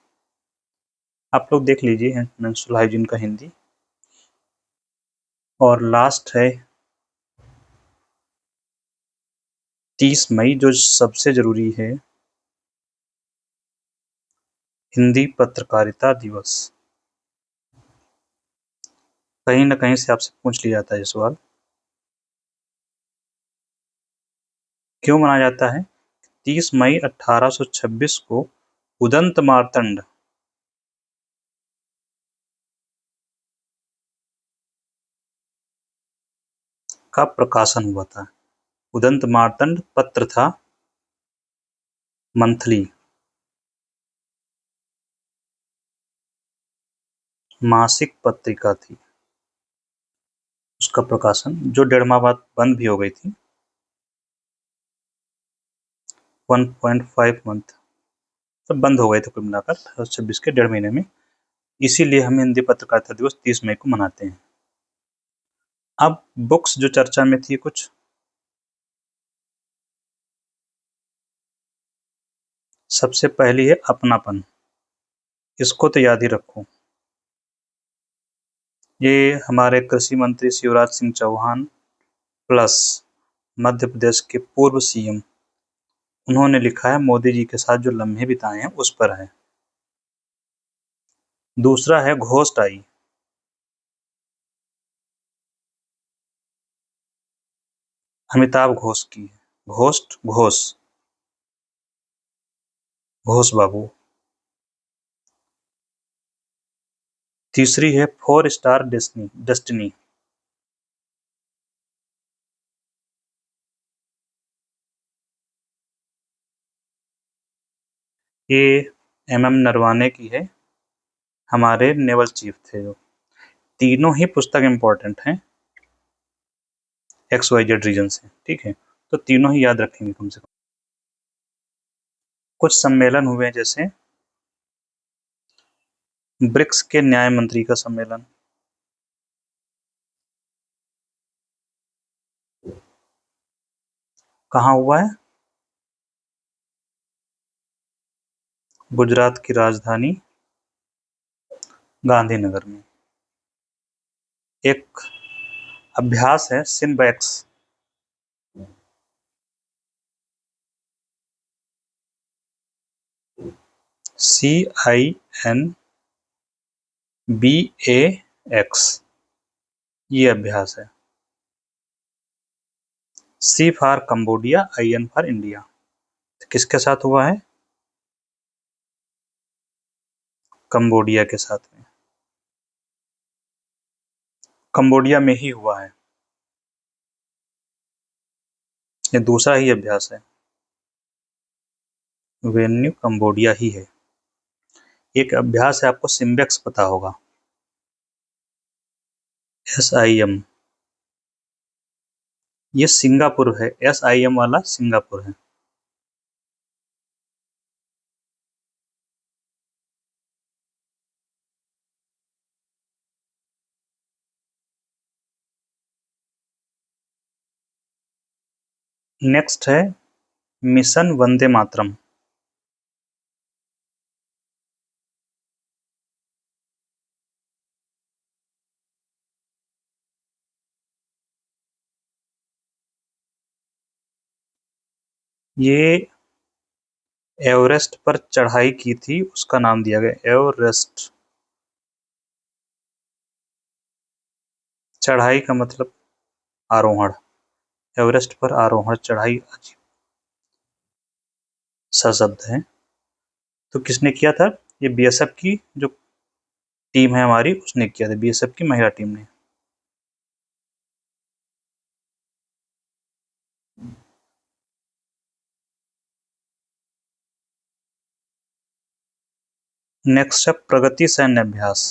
आप लोग देख लीजिए मेंस्ट्रुअल हाइजीन का हिंदी। और लास्ट है 30 मई, जो सबसे जरूरी है, हिंदी पत्रकारिता दिवस। कहीं ना कहीं से आपसे पूछ लिया जाता है ये सवाल। क्यों मनाया जाता है? 30 मई 1826 को उदंत मार्तंड का प्रकाशन हुआ था। उदंत मार्तंड पत्र था, मंथली, मासिक पत्रिका थी। उसका प्रकाशन जो 1.5 माह बाद बंद भी हो गई थी। 1.5 मंथ तब बंद हो गए थे कुल मिलाकर 1826 के 1.5 महीने में। इसीलिए हम हिंदी पत्रकारिता दिवस 30 मई को मनाते हैं। अब बुक्स जो चर्चा में थी कुछ, सबसे पहली है अपनापन। इसको तो याद ही रखो। ये हमारे कृषि मंत्री शिवराज सिंह चौहान प्लस मध्य प्रदेश के पूर्व सीएम, उन्होंने लिखा है, मोदी जी के साथ जो लम्हे बिताए हैं उस पर है। दूसरा है घोस्ट आई। अमिताभ घोष की है। घोस्ट, घोष, घोष बाबू। तीसरी है 4 स्टार डेस्टिनी। ये MM नरवाने की है, हमारे नेवल चीफ थे जो। तीनों ही पुस्तक इंपॉर्टेंट हैं XYZ रीजन से, ठीक है, तो तीनों ही याद रखेंगे कम से कम। कुछ सम्मेलन हुए जैसे ब्रिक्स के न्याय मंत्री का सम्मेलन, कहाँ हुआ है? गुजरात की राजधानी गांधीनगर में। एक अभ्यास है सिनबैक्स, CINBAX, ये अभ्यास है। C for Cambodia, IN for India. किसके साथ हुआ है? कंबोडिया के साथ में, कंबोडिया में ही हुआ है। ये दूसरा ही अभ्यास है, वेन्यू कंबोडिया ही है। एक अभ्यास है, आपको सिम्बेक्स पता होगा, SIM, ये सिंगापुर है। SIM वाला सिंगापुर है। नेक्स्ट है मिशन वंदे मातरम। ये एवरेस्ट पर चढ़ाई की थी, उसका नाम दिया गया एवरेस्ट। चढ़ाई का मतलब आरोहण, एवरेस्ट पर आरोहण, चढ़ाई अजीब सा शब्द है। तो किसने किया था? ये BSF की जो टीम है हमारी, उसने किया था, BSF की महिला टीम ने। नेक्स्ट है प्रगति सैन्य अभ्यास।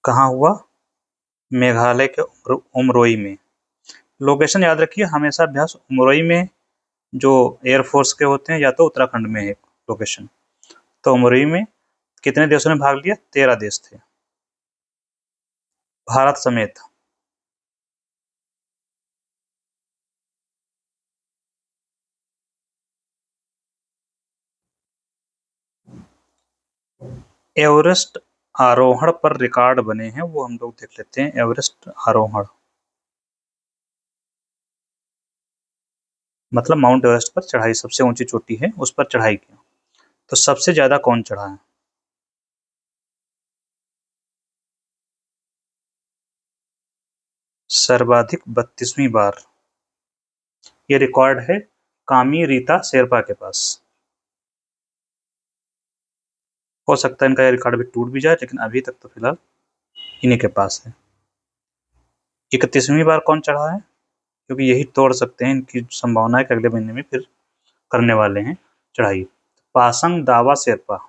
कहाँ हुआ? मेघालय के उमरोई में। लोकेशन याद रखिए हमेशा, अभ्यास उमरोई में जो एयरफोर्स के होते हैं, या तो उत्तराखंड में है लोकेशन। तो उमरोई में कितने देशों ने भाग लिया? 13 देश थे, भारत समेत। एवरेस्ट आरोहण पर रिकॉर्ड बने हैं, वो हम लोग देख लेते हैं। एवरेस्ट आरोहण मतलब माउंट एवरेस्ट पर चढ़ाई, सबसे ऊंची चोटी है, उस पर चढ़ाई की। तो सबसे ज्यादा कौन चढ़ा है? सर्वाधिक 32वीं बार ये रिकॉर्ड है कामी रीता शेरपा के पास। हो सकता है इनका ये रिकॉर्ड भी टूट भी जाए, लेकिन अभी तक तो फिलहाल इन्हीं के पास है। 31वीं बार कौन चढ़ा है, क्योंकि यही तोड़ सकते हैं, इनकी संभावना है कि अगले महीने में फिर करने वाले हैं चढ़ाई। पासंग दावा शेरपा।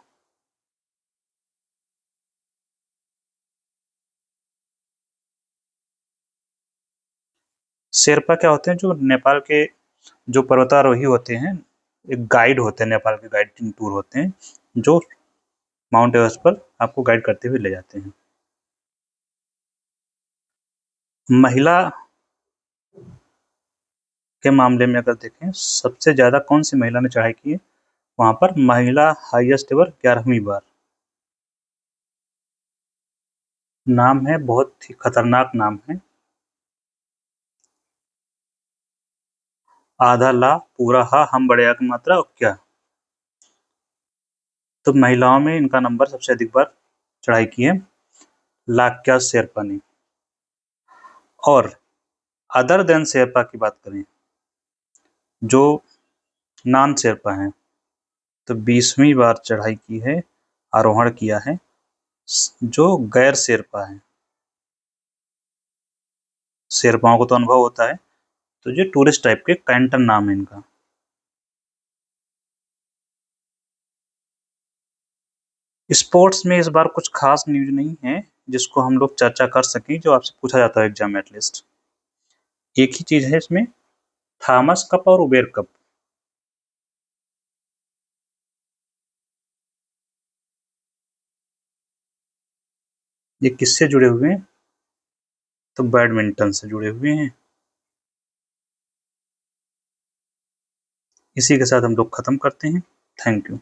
शेरपा क्या होते हैं, जो नेपाल के जो पर्वतारोही होते हैं, एक गाइड होते हैं, नेपाल के गाइडिंग टूर होते हैं, जो माउंट एवरेस्ट पर आपको गाइड करते हुए ले जाते हैं। महिला के मामले में अगर देखें, सबसे ज़्यादा कौन सी महिला ने चढ़ाई की है, वहाँ पर महिला हाईएस्ट एवर 11वीं बार। नाम है, बहुत ही खतरनाक नाम है, आधा ला पूरा हा हम बड़े आ की मात्रा और क्या। तो महिलाओं में इनका नंबर सबसे अधिक बार चढ़ाई की है, लाक्या शेरपा ने। और अदर देन शेरपा की बात करें, जो नॉन शेरपा हैं, तो 20वीं बार चढ़ाई की है, आरोहण किया है, जो गैर शेरपा है। शेरपाओं को तो अनुभव होता है, तो ये टूरिस्ट टाइप के कैंटन नाम है इनका। स्पोर्ट्स में इस बार कुछ खास न्यूज नहीं है जिसको हम लोग चर्चा कर सकें, जो आपसे पूछा जाता है एग्जाम में एटलीस्ट। एक ही चीज है इसमें, थॉमस कप और उबेर कप। ये किससे जुड़े हुए हैं, तो बैडमिंटन से जुड़े हुए हैं। इसी के साथ हम लोग खत्म करते हैं। Thank you.